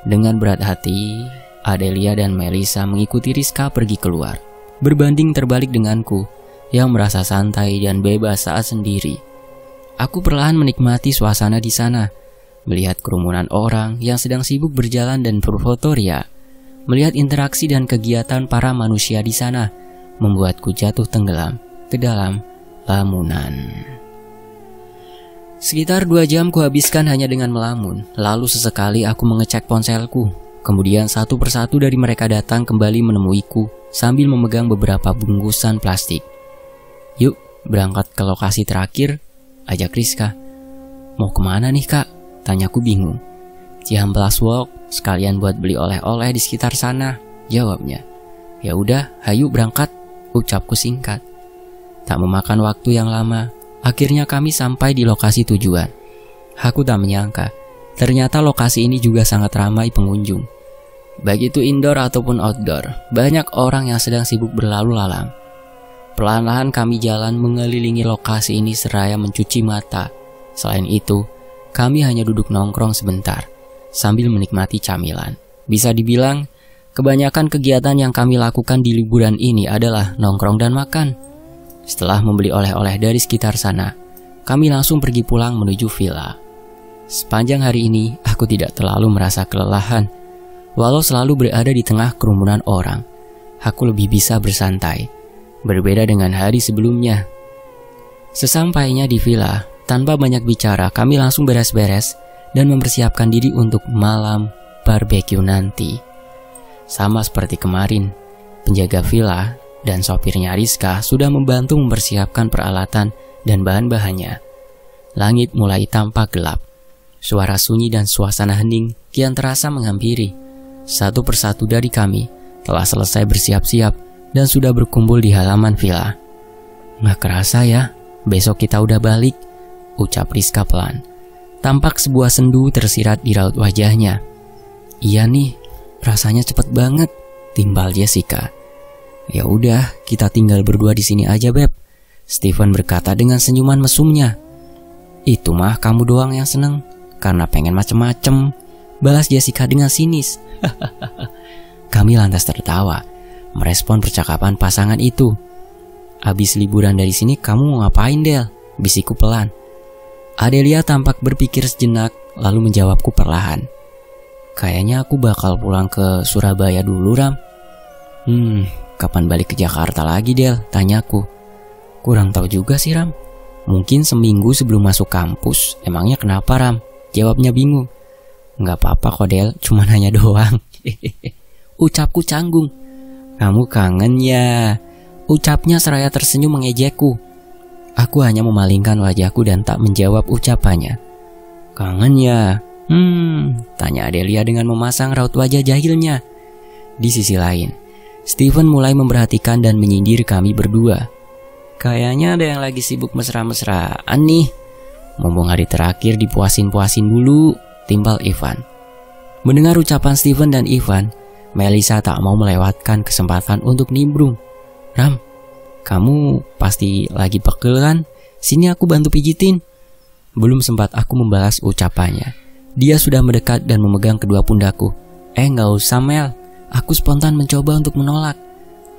Dengan berat hati, Adelia dan Melissa mengikuti Rizka pergi keluar, berbanding terbalik denganku yang merasa santai dan bebas saat sendiri. Aku perlahan menikmati suasana di sana, melihat kerumunan orang yang sedang sibuk berjalan dan berfoto ria. Melihat interaksi dan kegiatan para manusia di sana membuatku jatuh tenggelam ke dalam lamunan. Sekitar 2 jam kuhabiskan hanya dengan melamun. Lalu sesekali aku mengecek ponselku. Kemudian satu persatu dari mereka datang kembali menemuiku sambil memegang beberapa bungkusan plastik. Yuk, berangkat ke lokasi terakhir, ajak Rizka. Mau kemana nih kak? Tanyaku bingung. Cihampelas Walk, sekalian buat beli oleh-oleh di sekitar sana, jawabnya. Ya udah, hayu berangkat, ucapku singkat. Tak memakan waktu yang lama, akhirnya kami sampai di lokasi tujuan. Aku tak menyangka, ternyata lokasi ini juga sangat ramai pengunjung. Baik itu indoor ataupun outdoor, banyak orang yang sedang sibuk berlalu lalang. Perlahan-lahan kami jalan mengelilingi lokasi ini seraya mencuci mata. Selain itu, kami hanya duduk nongkrong sebentar, sambil menikmati camilan. Bisa dibilang, kebanyakan kegiatan yang kami lakukan di liburan ini adalah nongkrong dan makan. Setelah membeli oleh-oleh dari sekitar sana, kami langsung pergi pulang menuju villa. Sepanjang hari ini, aku tidak terlalu merasa kelelahan. Walau selalu berada di tengah kerumunan orang, aku lebih bisa bersantai. Berbeda dengan hari sebelumnya. Sesampainya di villa, tanpa banyak bicara, kami langsung beres-beres dan mempersiapkan diri untuk malam barbecue nanti. Sama seperti kemarin, penjaga villa dan sopirnya Rizka sudah membantu mempersiapkan peralatan dan bahan-bahannya. Langit mulai tampak gelap. Suara sunyi dan suasana hening kian terasa menghampiri. Satu persatu dari kami telah selesai bersiap-siap dan sudah berkumpul di halaman villa. Nggak kerasa ya, besok kita udah balik, ucap Rizka pelan. Tampak sebuah sendu tersirat di raut wajahnya. Iya nih, rasanya cepet banget, timbal Jessica. Ya udah, kita tinggal berdua di sini aja, Beb, Steven berkata dengan senyuman mesumnya. Itu mah kamu doang yang seneng, karena pengen macem-macem, balas Jessica dengan sinis. Kami lantas tertawa, merespon percakapan pasangan itu. Abis liburan dari sini kamu mau ngapain, Del? Bisikku pelan. Adelia tampak berpikir sejenak, lalu menjawabku perlahan. Kayaknya aku bakal pulang ke Surabaya dulu, Ram. Kapan balik ke Jakarta lagi, Del? Tanyaku. Kurang tahu juga sih, Ram. Mungkin seminggu sebelum masuk kampus. Emangnya kenapa, Ram? Jawabnya bingung. Nggak apa-apa kok, Del, cuman hanya doang. Ucapku canggung. Kamu kangen ya? Ucapnya seraya tersenyum mengejekku. Aku hanya memalingkan wajahku dan tak menjawab ucapannya. Kangen ya? Tanya Adelia dengan memasang raut wajah jahilnya. Di sisi lain, Steven mulai memperhatikan dan menyindir kami berdua. Kayaknya ada yang lagi sibuk mesra-mesraan nih. Mumpung hari terakhir dipuasin-puasin dulu, timbal Ivan. Mendengar ucapan Steven dan Ivan, Melisa tak mau melewatkan kesempatan untuk nimbrung. Ram, kamu pasti lagi pegel kan? Sini aku bantu pijitin. Belum sempat aku membalas ucapannya, dia sudah mendekat dan memegang kedua pundakku. Nggak usah, Mel. Aku spontan mencoba untuk menolak.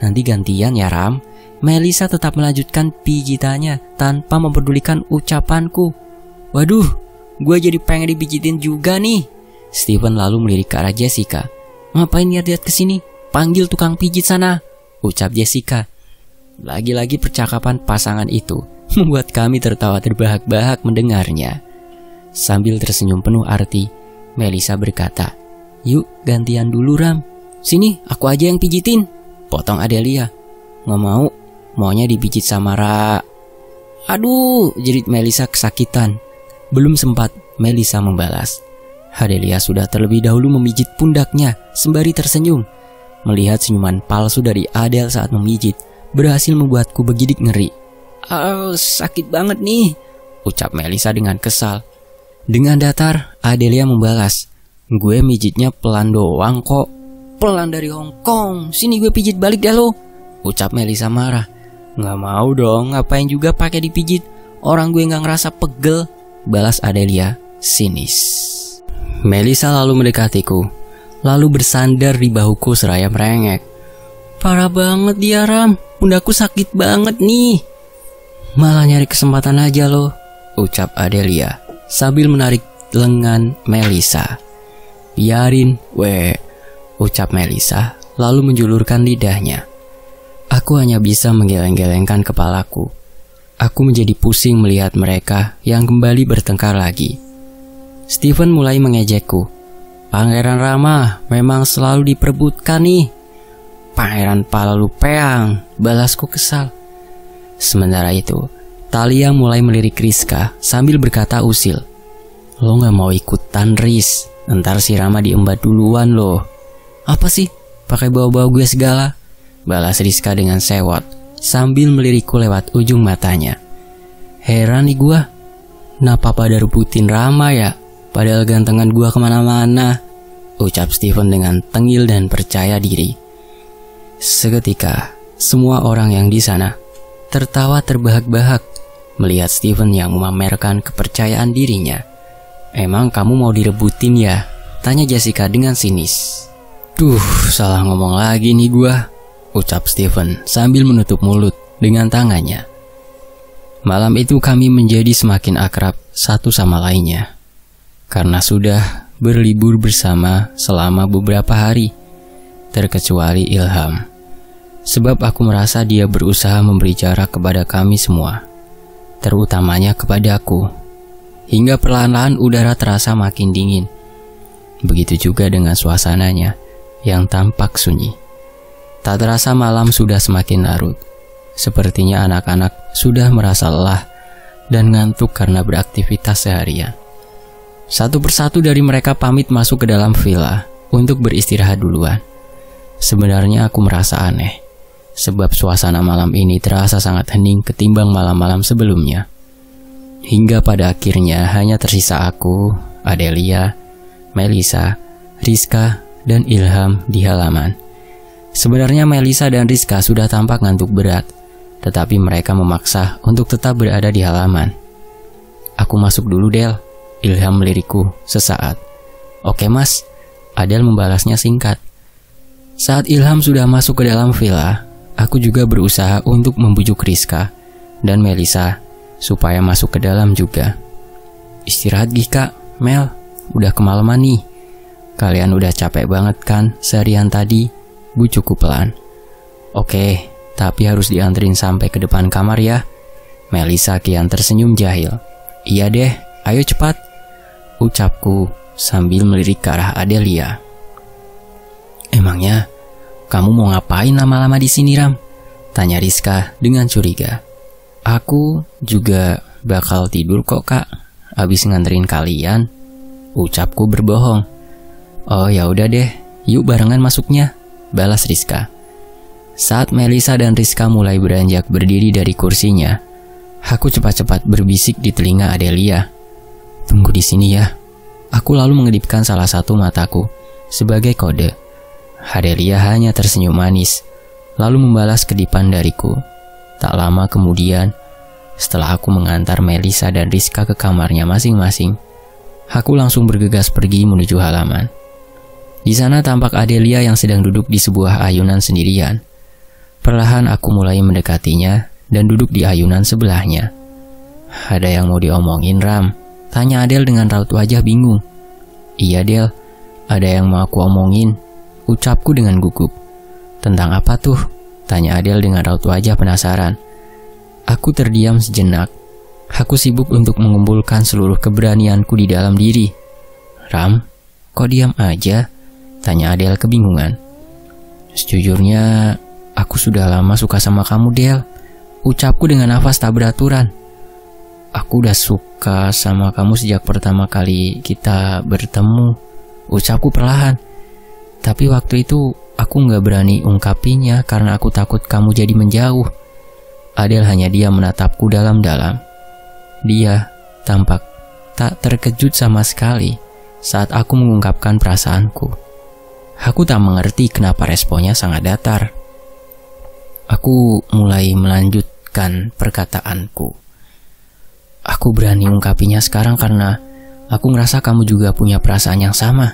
Nanti gantian ya, Ram. Melisa tetap melanjutkan pijitannya tanpa mempedulikan ucapanku. Waduh, gue jadi pengen dipijitin juga nih. Steven lalu melirik ke arah Jessica. Ngapain lihat-lihat kesini? Panggil tukang pijit sana, ucap Jessica. Lagi-lagi percakapan pasangan itu membuat kami tertawa terbahak-bahak mendengarnya. Sambil tersenyum penuh arti, Melisa berkata, "Yuk gantian dulu, Ram. Sini, aku aja yang pijitin," potong Adelia. "Nggak mau, maunya dipijit sama Ra." Aduh, jerit Melisa kesakitan. Belum sempat Melisa membalas, Adelia sudah terlebih dahulu memijit pundaknya sembari tersenyum. Melihat senyuman palsu dari Adel saat memijit berhasil membuatku bergidik ngeri. Sakit banget nih, ucap Melisa dengan kesal. Dengan datar, Adelia membalas, "Gue mijitnya pelan doang kok." "Pelan dari Hongkong, sini gue pijit balik dah lo," ucap Melisa marah. "Nggak mau dong, ngapain juga pakai dipijit? Orang gue nggak ngerasa pegel," balas Adelia sinis. Melisa lalu mendekatiku, lalu bersandar di bahuku seraya merengek. "Parah banget dia, Ram. Pundakku sakit banget nih." "Malah nyari kesempatan aja lo," ucap Adelia sambil menarik lengan Melisa. "Biarin, ucap Melisa lalu menjulurkan lidahnya. Aku hanya bisa menggeleng-gelengkan kepalaku. Aku menjadi pusing melihat mereka yang kembali bertengkar lagi. Steven mulai mengejekku. "Pangeran Rama memang selalu diperebutkan nih." "Pangeran pala lu peang," balasku kesal. Sementara itu, Talia mulai melirik Rizka sambil berkata usil, "Lo gak mau ikutan, Riz? Ntar si Rama diembat duluan lo." "Apa sih? Pakai bawa-bawa gue segala?" balas Rizka dengan sewot sambil melirikku lewat ujung matanya. Heran nih gua, kenapa pada rebutin Rama ya? Padahal gantengan gua kemana-mana, ucap Steven dengan tengil dan percaya diri. Seketika, semua orang yang di sana tertawa terbahak-bahak melihat Steven yang memamerkan kepercayaan dirinya. Emang kamu mau direbutin ya? Tanya Jessica dengan sinis. Duh, salah ngomong lagi nih gua, ucap Steven sambil menutup mulut dengan tangannya. Malam itu kami menjadi semakin akrab satu sama lainnya, karena sudah berlibur bersama selama beberapa hari, terkecuali Ilham. Sebab aku merasa dia berusaha memberi jarak kepada kami semua, terutamanya kepada aku. Hingga perlahan-lahan udara terasa makin dingin. Begitu juga dengan suasananya yang tampak sunyi. Tak terasa malam sudah semakin larut. Sepertinya anak-anak sudah merasa lelah dan ngantuk karena beraktivitas seharian. Satu persatu dari mereka pamit masuk ke dalam villa untuk beristirahat duluan. Sebenarnya aku merasa aneh, sebab suasana malam ini terasa sangat hening ketimbang malam-malam sebelumnya. Hingga pada akhirnya hanya tersisa aku, Adelia, Melisa, Rizka, dan Ilham di halaman. Sebenarnya Melisa dan Rizka sudah tampak ngantuk berat, tetapi mereka memaksa untuk tetap berada di halaman. Aku masuk dulu, Del, Ilham melirikku sesaat. Oke mas, Adel membalasnya singkat. Saat Ilham sudah masuk ke dalam villa, aku juga berusaha untuk membujuk Rizka dan Melisa supaya masuk ke dalam juga. Istirahat Gika, Mel, udah kemalaman nih. Kalian udah capek banget kan seharian tadi, bujuku pelan. Oke, tapi harus dianterin sampai ke depan kamar ya. Melisa kian tersenyum jahil. Iya deh, ayo cepat, ucapku sambil melirik ke arah Adelia. Emangnya kamu mau ngapain lama-lama di sini, Ram? Tanya Rizka dengan curiga. Aku juga bakal tidur kok, Kak, abis nganterin kalian, ucapku berbohong. Oh ya udah deh, yuk barengan masuknya, balas Rizka. Saat Melisa dan Rizka mulai beranjak berdiri dari kursinya, aku cepat-cepat berbisik di telinga Adelia. Tunggu di sini ya. Aku lalu mengedipkan salah satu mataku sebagai kode. Adelia hanya tersenyum manis, lalu membalas kedipan dariku. Tak lama kemudian, setelah aku mengantar Melisa dan Rizka ke kamarnya masing-masing, aku langsung bergegas pergi menuju halaman. Di sana tampak Adelia yang sedang duduk di sebuah ayunan sendirian. Perlahan aku mulai mendekatinya dan duduk di ayunan sebelahnya. Ada yang mau diomongin, Ram? Tanya Adel dengan raut wajah bingung. Iya Del, ada yang mau aku omongin, ucapku dengan gugup. Tentang apa tuh? Tanya Adel dengan raut wajah penasaran. Aku terdiam sejenak. Aku sibuk untuk mengumpulkan seluruh keberanianku di dalam diri. Ram, kok diam aja? Tanya Adel kebingungan. Sejujurnya, aku sudah lama suka sama kamu, Del, ucapku dengan nafas tak beraturan. Aku udah suka sama kamu sejak pertama kali kita bertemu, ucapku perlahan. Tapi waktu itu aku gak berani ungkapinya karena aku takut kamu jadi menjauh. Adel hanya diam menatapku dalam-dalam. Dia tampak tak terkejut sama sekali saat aku mengungkapkan perasaanku. Aku tak mengerti kenapa responnya sangat datar. Aku mulai melanjutkan perkataanku. Aku berani ungkapinya sekarang karena aku ngerasa kamu juga punya perasaan yang sama.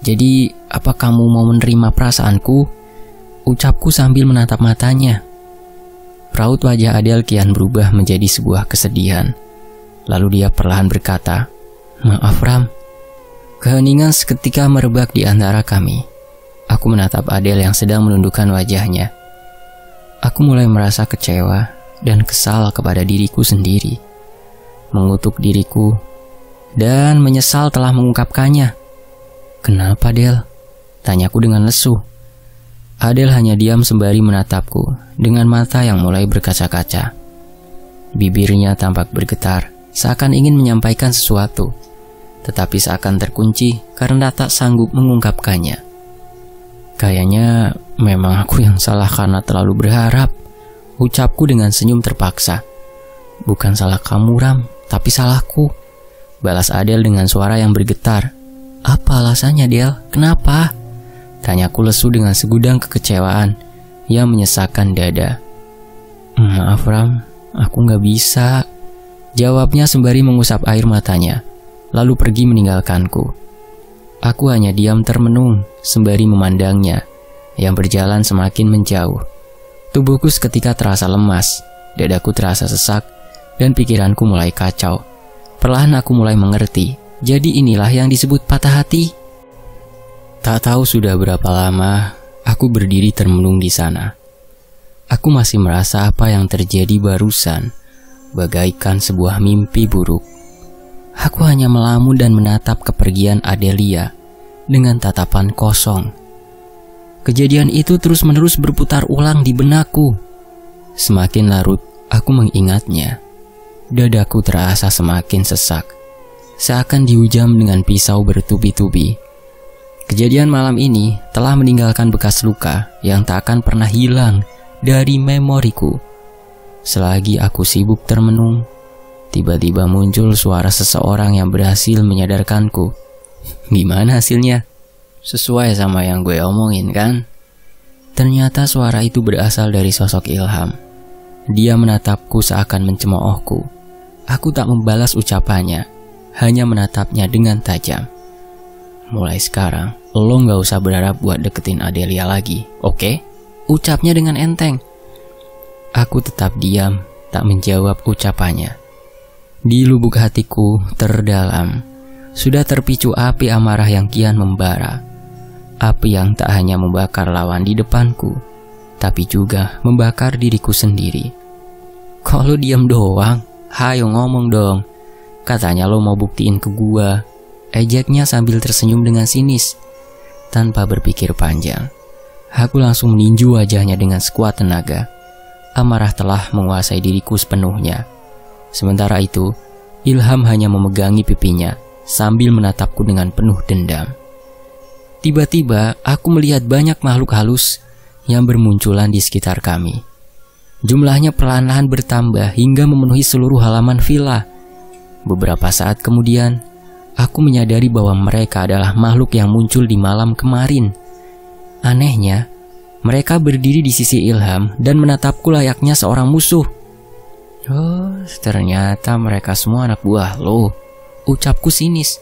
Jadi, apa kamu mau menerima perasaanku? Ucapku sambil menatap matanya. Raut wajah Adel kian berubah menjadi sebuah kesedihan. Lalu dia perlahan berkata, Maaf Ram. Keheningan seketika merebak di antara kami. Aku menatap Adel yang sedang menundukkan wajahnya. Aku mulai merasa kecewa dan kesal kepada diriku sendiri. Mengutuk diriku dan menyesal telah mengungkapkannya. Kenapa Del? Tanyaku dengan lesu. Adel hanya diam sembari menatapku dengan mata yang mulai berkaca-kaca. Bibirnya tampak bergetar, seakan ingin menyampaikan sesuatu, tetapi seakan terkunci karena tak sanggup mengungkapkannya. Kayaknya memang aku yang salah karena terlalu berharap, ucapku dengan senyum terpaksa. Bukan salah kamu, Ram, tapi salahku, balas Adele dengan suara yang bergetar. Apa alasannya, Del? Kenapa? Tanyaku lesu dengan segudang kekecewaan yang menyesakkan dada. Maaf, Ram, aku gak bisa, jawabnya sembari mengusap air matanya, lalu pergi meninggalkanku. Aku hanya diam termenung sembari memandangnya yang berjalan semakin menjauh. Tubuhku seketika terasa lemas, dadaku terasa sesak, dan pikiranku mulai kacau. Perlahan aku mulai mengerti, jadi inilah yang disebut patah hati. Tak tahu sudah berapa lama aku berdiri termenung di sana. Aku masih merasa apa yang terjadi barusan bagaikan sebuah mimpi buruk. Aku hanya melamun dan menatap kepergian Adelia dengan tatapan kosong. Kejadian itu terus-menerus berputar ulang di benakku. Semakin larut aku mengingatnya, dadaku terasa semakin sesak, seakan dihujam dengan pisau bertubi-tubi. Kejadian malam ini telah meninggalkan bekas luka yang tak akan pernah hilang dari memoriku. Selagi aku sibuk termenung, tiba-tiba muncul suara seseorang yang berhasil menyadarkanku. Gimana hasilnya? Sesuai sama yang gue omongin kan? Ternyata suara itu berasal dari sosok Ilham. Dia menatapku seakan mencemoohku. Aku tak membalas ucapannya, hanya menatapnya dengan tajam. Mulai sekarang, lo gak usah berharap buat deketin Adelia lagi, oke? Ucapnya dengan enteng. Aku tetap diam, tak menjawab ucapannya. Di lubuk hatiku terdalam, sudah terpicu api amarah yang kian membara. Api yang tak hanya membakar lawan di depanku, tapi juga membakar diriku sendiri. Kok lo diam doang? Hayo ngomong dong. Katanya lo mau buktiin ke gua, ejeknya sambil tersenyum dengan sinis. Tanpa berpikir panjang, aku langsung meninju wajahnya dengan sekuat tenaga. Amarah telah menguasai diriku sepenuhnya. Sementara itu, Ilham hanya memegangi pipinya sambil menatapku dengan penuh dendam. Tiba-tiba, aku melihat banyak makhluk halus yang bermunculan di sekitar kami. Jumlahnya perlahan-lahan bertambah hingga memenuhi seluruh halaman villa. Beberapa saat kemudian, aku menyadari bahwa mereka adalah makhluk yang muncul di malam kemarin. Anehnya, mereka berdiri di sisi Ilham dan menatapku layaknya seorang musuh. Oh, ternyata mereka semua anak buah lo, ucapku sinis.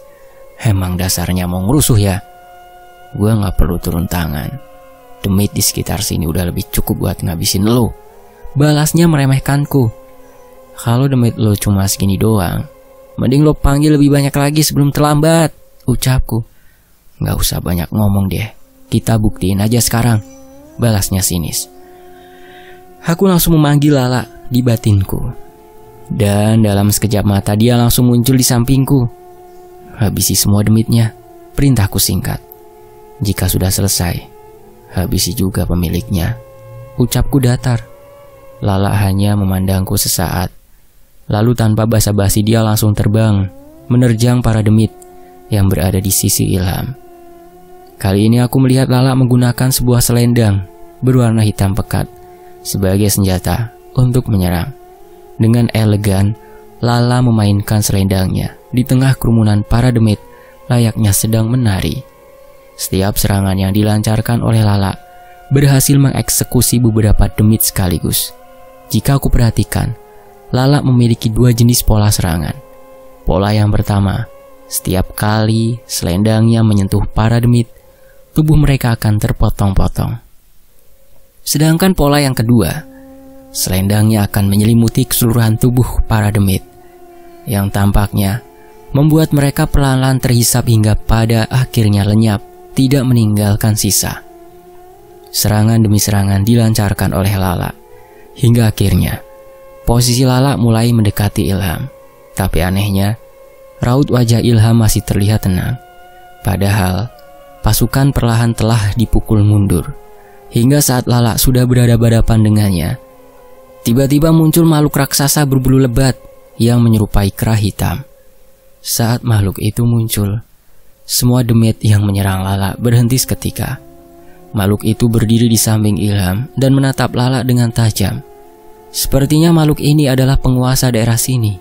Emang dasarnya mau ngerusuh ya? Gua gak perlu turun tangan. Demit di sekitar sini udah lebih cukup buat ngabisin lo, balasnya meremehkanku. Kalau demit lo cuma segini doang, mending lo panggil lebih banyak lagi sebelum terlambat, ucapku. Gak usah banyak ngomong deh, kita buktiin aja sekarang, balasnya sinis. Aku langsung memanggil Lala di batinku, dan dalam sekejap mata dia langsung muncul di sampingku. Habisi semua demitnya, perintahku singkat. Jika sudah selesai, habisi juga pemiliknya, ucapku datar. Lala hanya memandangku sesaat, lalu tanpa basa-basi dia langsung terbang, menerjang para demit yang berada di sisi Ilham. Kali ini aku melihat Lala menggunakan sebuah selendang berwarna hitam pekat sebagai senjata untuk menyerang. Dengan elegan, Lala memainkan selendangnya di tengah kerumunan para demit layaknya sedang menari. Setiap serangan yang dilancarkan oleh Lala berhasil mengeksekusi beberapa demit sekaligus. Jika aku perhatikan, Lala memiliki dua jenis pola serangan. Pola yang pertama, setiap kali selendangnya menyentuh para demit, tubuh mereka akan terpotong-potong. Sedangkan pola yang kedua, selendangnya akan menyelimuti keseluruhan tubuh para demit, yang tampaknya membuat mereka perlahan-lahan terhisap hingga pada akhirnya lenyap, tidak meninggalkan sisa. Serangan demi serangan dilancarkan oleh Lala, hingga akhirnya posisi Lala mulai mendekati Ilham. Tapi anehnya, raut wajah Ilham masih terlihat tenang. Padahal pasukan perlahan telah dipukul mundur. Hingga saat Lala sudah berhadapan dengannya, tiba-tiba muncul makhluk raksasa berbulu lebat yang menyerupai kera hitam. Saat makhluk itu muncul, semua demit yang menyerang Lala berhenti seketika. Makhluk itu berdiri di samping Ilham dan menatap Lala dengan tajam. Sepertinya makhluk ini adalah penguasa daerah sini,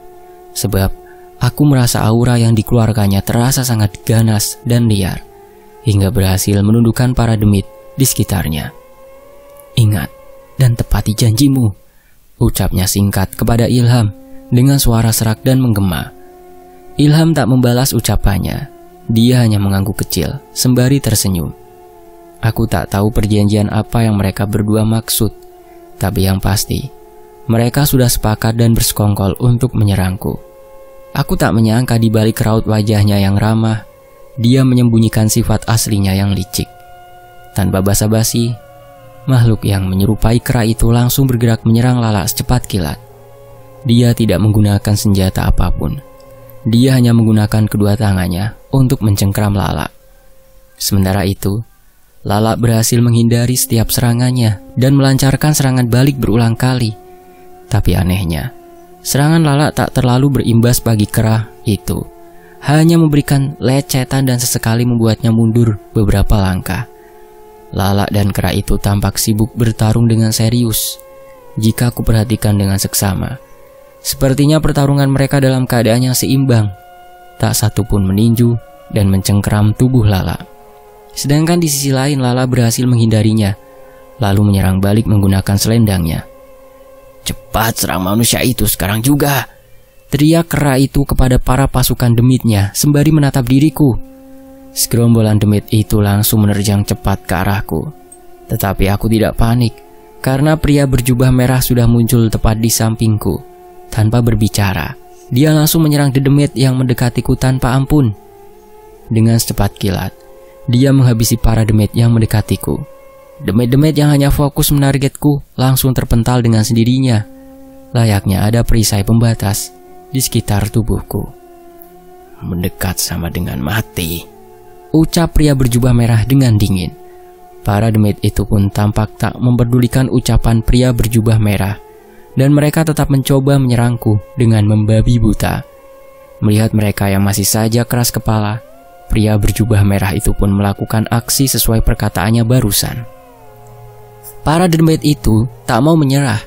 sebab aku merasa aura yang dikeluarkannya terasa sangat ganas dan liar, hingga berhasil menundukkan para demit di sekitarnya. "Ingat dan tepati janjimu," ucapnya singkat kepada Ilham dengan suara serak dan menggema. Ilham tak membalas ucapannya. Dia hanya mengangguk kecil sembari tersenyum. Aku tak tahu perjanjian apa yang mereka berdua maksud, tapi yang pasti mereka sudah sepakat dan bersekongkol untuk menyerangku. Aku tak menyangka di balik raut wajahnya yang ramah, dia menyembunyikan sifat aslinya yang licik. Tanpa basa-basi, makhluk yang menyerupai kera itu langsung bergerak menyerang Lala secepat kilat. Dia tidak menggunakan senjata apapun. Dia hanya menggunakan kedua tangannya untuk mencengkram Lala. Sementara itu, Lala berhasil menghindari setiap serangannya dan melancarkan serangan balik berulang kali. Tapi anehnya, serangan Lala tak terlalu berimbas bagi kera itu. Hanya memberikan lecetan dan sesekali membuatnya mundur beberapa langkah. Lala dan kera itu tampak sibuk bertarung dengan serius. Jika aku perhatikan dengan seksama, sepertinya pertarungan mereka dalam keadaan yang seimbang. Tak satu pun meninju dan mencengkeram tubuh Lala. Sedangkan di sisi lain Lala berhasil menghindarinya, lalu menyerang balik menggunakan selendangnya. "Cepat serang manusia itu sekarang juga!" teriak kera itu kepada para pasukan demitnya sembari menatap diriku. Segerombolan demit itu langsung menerjang cepat ke arahku. Tetapi aku tidak panik, karena pria berjubah merah sudah muncul tepat di sampingku. Tanpa berbicara, dia langsung menyerang dedemit yang mendekatiku tanpa ampun. Dengan secepat kilat, dia menghabisi para demit yang mendekatiku. Demit-demit yang hanya fokus menargetku langsung terpental dengan sendirinya, layaknya ada perisai pembatas di sekitar tubuhku. "Mendekat sama dengan mati," ucap pria berjubah merah dengan dingin. Para demit itu pun tampak tak memperdulikan ucapan pria berjubah merah, dan mereka tetap mencoba menyerangku dengan membabi buta. Melihat mereka yang masih saja keras kepala, pria berjubah merah itu pun melakukan aksi sesuai perkataannya barusan. Para demit itu tak mau menyerah.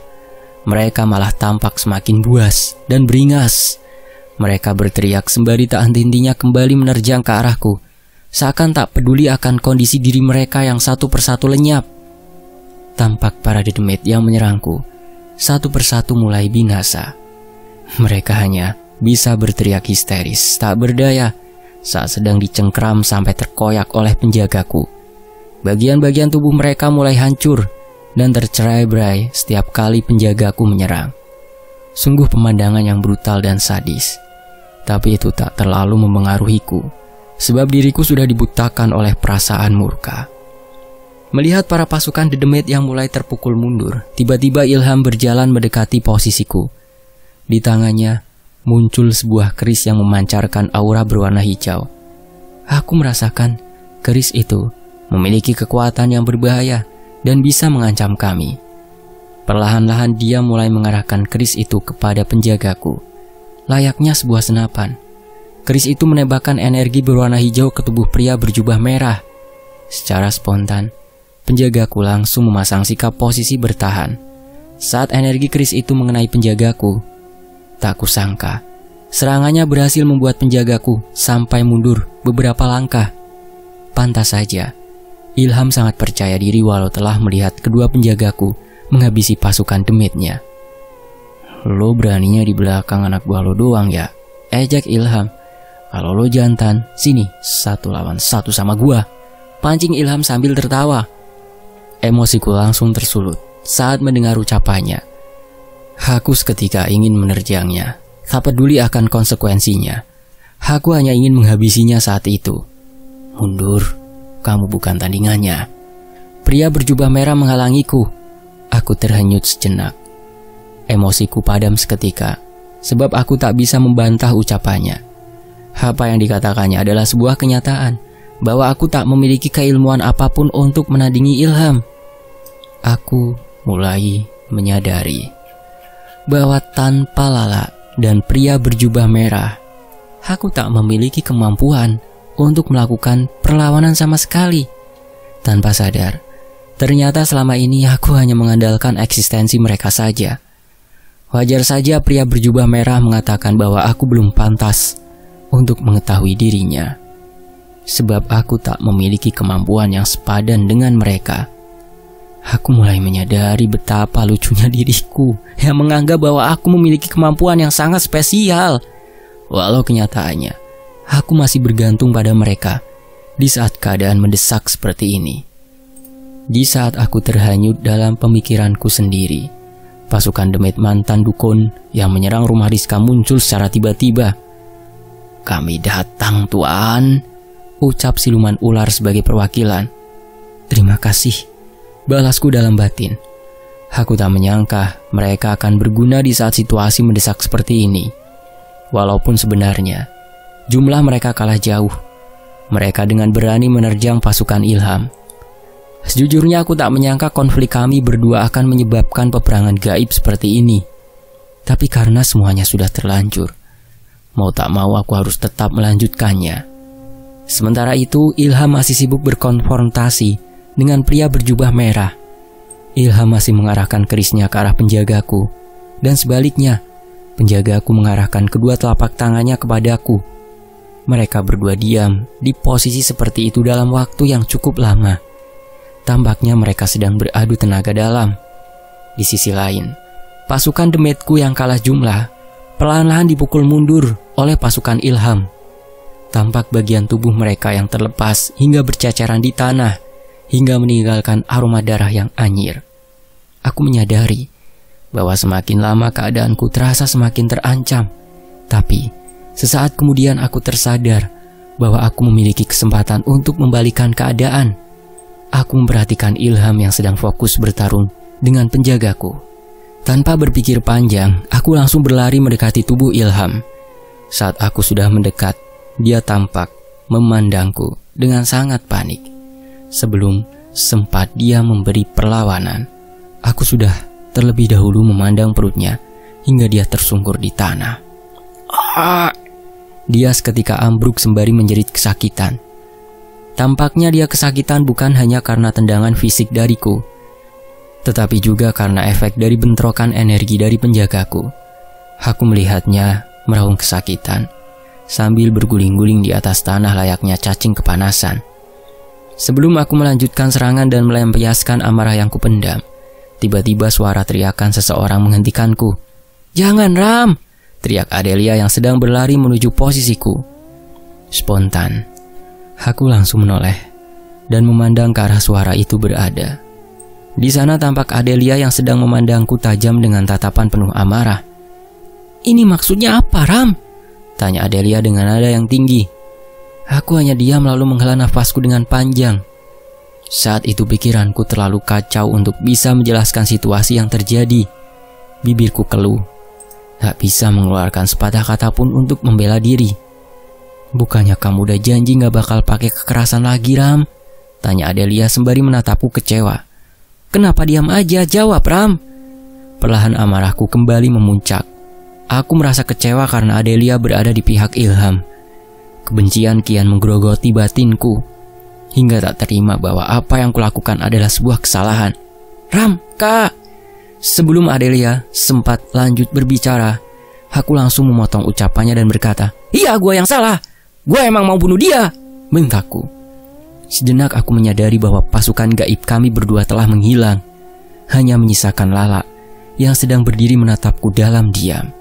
Mereka malah tampak semakin buas dan beringas. Mereka berteriak sembari tak henti-hentinya kembali menerjang ke arahku, seakan tak peduli akan kondisi diri mereka yang satu persatu lenyap. Tampak para demit yang menyerangku satu persatu mulai binasa. Mereka hanya bisa berteriak histeris tak berdaya saat sedang dicengkram sampai terkoyak oleh penjagaku. Bagian-bagian tubuh mereka mulai hancur dan tercerai-berai setiap kali penjagaku menyerang. Sungguh pemandangan yang brutal dan sadis. Tapi itu tak terlalu mempengaruhiku, sebab diriku sudah dibutakan oleh perasaan murka. Melihat para pasukan dedemit yang mulai terpukul mundur, tiba-tiba Ilham berjalan mendekati posisiku. Di tangannya muncul sebuah keris yang memancarkan aura berwarna hijau. Aku merasakan keris itu memiliki kekuatan yang berbahaya dan bisa mengancam kami. Perlahan-lahan dia mulai mengarahkan keris itu kepada penjagaku, layaknya sebuah senapan. Keris itu menembakkan energi berwarna hijau ke tubuh pria berjubah merah. Secara spontan, penjagaku langsung memasang sikap posisi bertahan. Saat energi keris itu mengenai penjagaku, tak kusangka serangannya berhasil membuat penjagaku sampai mundur beberapa langkah. Pantas saja Ilham sangat percaya diri walau telah melihat kedua penjagaku menghabisi pasukan demitnya. "Lo beraninya di belakang anak buah lo doang ya?" ejek Ilham. "Kalau lo jantan, sini 1 lawan 1 sama gua," pancing Ilham sambil tertawa. Emosiku langsung tersulut saat mendengar ucapannya. Aku seketika ingin menerjangnya, tak peduli akan konsekuensinya. Aku hanya ingin menghabisinya saat itu. "Mundur, kamu bukan tandingannya." Pria berjubah merah menghalangiku. Aku terhanyut sejenak. Emosiku padam seketika, sebab aku tak bisa membantah ucapannya. Apa yang dikatakannya adalah sebuah kenyataan, bahwa aku tak memiliki keilmuan apapun untuk menandingi Ilham. Aku mulai menyadari bahwa tanpa Lala dan pria berjubah merah, aku tak memiliki kemampuan untuk melakukan perlawanan sama sekali. Tanpa sadar, Ternyata selama ini aku hanya mengandalkan eksistensi mereka saja. Wajar saja pria berjubah merah mengatakan bahwa aku belum pantas untuk mengetahui dirinya. Sebab aku tak memiliki kemampuan yang sepadan dengan mereka. Aku mulai menyadari betapa lucunya diriku yang menganggap bahwa aku memiliki kemampuan yang sangat spesial. Walau kenyataannya, aku masih bergantung pada mereka di saat keadaan mendesak seperti ini. Di saat aku terhanyut dalam pemikiranku sendiri, pasukan demit mantan dukun yang menyerang rumah Rizka muncul secara tiba-tiba. "Kami datang, Tuan," ucap siluman ular sebagai perwakilan. "Terima kasih," balasku dalam batin. Aku tak menyangka mereka akan berguna di saat situasi mendesak seperti ini. Walaupun sebenarnya jumlah mereka kalah jauh. Mereka dengan berani menerjang pasukan Ilham. Sejujurnya aku tak menyangka konflik kami berdua akan menyebabkan peperangan gaib seperti ini. Tapi karena semuanya sudah terlanjur, mau tak mau aku harus tetap melanjutkannya. Sementara itu Ilham masih sibuk berkonfrontasi dengan pria berjubah merah. Ilham masih mengarahkan kerisnya ke arah penjagaku, dan sebaliknya, penjagaku mengarahkan kedua telapak tangannya kepadaku. Mereka berdua diam di posisi seperti itu dalam waktu yang cukup lama. Tampaknya mereka sedang beradu tenaga dalam. Di sisi lain, pasukan demetku yang kalah jumlah perlahan-lahan dipukul mundur oleh pasukan Ilham. Tampak bagian tubuh mereka yang terlepas hingga berceceran di tanah, hingga meninggalkan aroma darah yang anyir. Aku menyadari bahwa semakin lama keadaanku terasa semakin terancam. Tapi sesaat kemudian aku tersadar bahwa aku memiliki kesempatan untuk membalikan keadaan. Aku memperhatikan Ilham yang sedang fokus bertarung dengan penjagaku. Tanpa berpikir panjang, aku langsung berlari mendekati tubuh Ilham. Saat aku sudah mendekat, dia tampak memandangku dengan sangat panik. Sebelum sempat dia memberi perlawanan, aku sudah terlebih dahulu memandang perutnya hingga dia tersungkur di tanah. Dia seketika ambruk sembari menjerit kesakitan. Tampaknya dia kesakitan bukan hanya karena tendangan fisik dariku, tetapi juga karena efek dari bentrokan energi dari penjagaku. Aku melihatnya meraung kesakitan sambil berguling-guling di atas tanah layaknya cacing kepanasan. Sebelum aku melanjutkan serangan dan melampiaskan amarah yang kupendam, tiba-tiba suara teriakan seseorang menghentikanku. "Jangan, Ram!" teriak Adelia yang sedang berlari menuju posisiku. Spontan, aku langsung menoleh dan memandang ke arah suara itu berada. Di sana tampak Adelia yang sedang memandangku tajam dengan tatapan penuh amarah. "Ini maksudnya apa, Ram?" tanya Adelia dengan nada yang tinggi. Aku hanya diam lalu menghela nafasku dengan panjang. Saat itu pikiranku terlalu kacau untuk bisa menjelaskan situasi yang terjadi. Bibirku keluh, tak bisa mengeluarkan sepatah kata pun untuk membela diri. "Bukannya kamu udah janji gak bakal pakai kekerasan lagi, Ram?" tanya Adelia sembari menatapku kecewa. "Kenapa diam aja? Jawab, Ram!" Perlahan amarahku kembali memuncak. Aku merasa kecewa karena Adelia berada di pihak Ilham. Kebencian kian menggerogoti batinku, hingga tak terima bahwa apa yang kulakukan adalah sebuah kesalahan. "Ram, Kak!" Sebelum Adelia sempat lanjut berbicara, aku langsung memotong ucapannya dan berkata, "Iya, gue yang salah. Gue emang mau bunuh dia," bentakku. Sejenak aku menyadari bahwa pasukan gaib kami berdua telah menghilang. Hanya menyisakan Lala yang sedang berdiri menatapku dalam diam.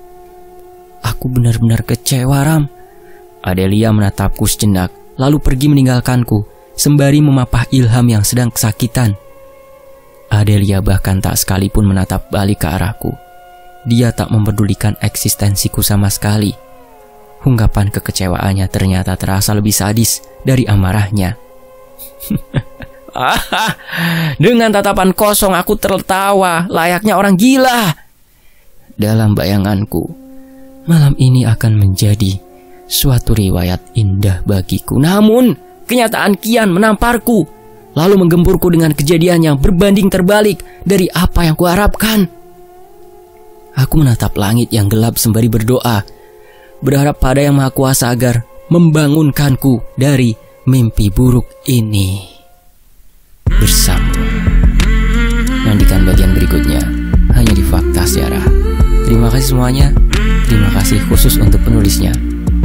Aku benar-benar kecewa, Ram. Adelia menatapku sejenak, lalu pergi meninggalkanku, sembari memapah Ilham yang sedang kesakitan. Adelia bahkan tak sekalipun menatap balik ke arahku. Dia tak mempedulikan eksistensiku sama sekali. Ungkapan kekecewaannya ternyata terasa lebih sadis dari amarahnya. Dengan tatapan kosong aku tertawa layaknya orang gila. Dalam bayanganku, malam ini akan menjadi suatu riwayat indah bagiku. Namun, kenyataan kian menamparku, lalu menggempurku dengan kejadian yang berbanding terbalik dari apa yang kuharapkan. Aku menatap langit yang gelap sembari berdoa, berharap pada Yang Maha Kuasa agar membangunkanku dari mimpi buruk ini. Bersambung. Nantikan bagian berikutnya hanya di Fakta Sejarah. Terima kasih semuanya. Terima kasih khusus untuk penulisnya,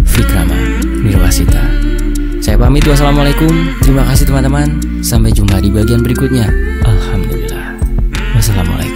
Vikrama Nirwasita. Saya pamit, wassalamualaikum. Terima kasih teman-teman. Sampai jumpa di bagian berikutnya. Alhamdulillah. Wassalamualaikum.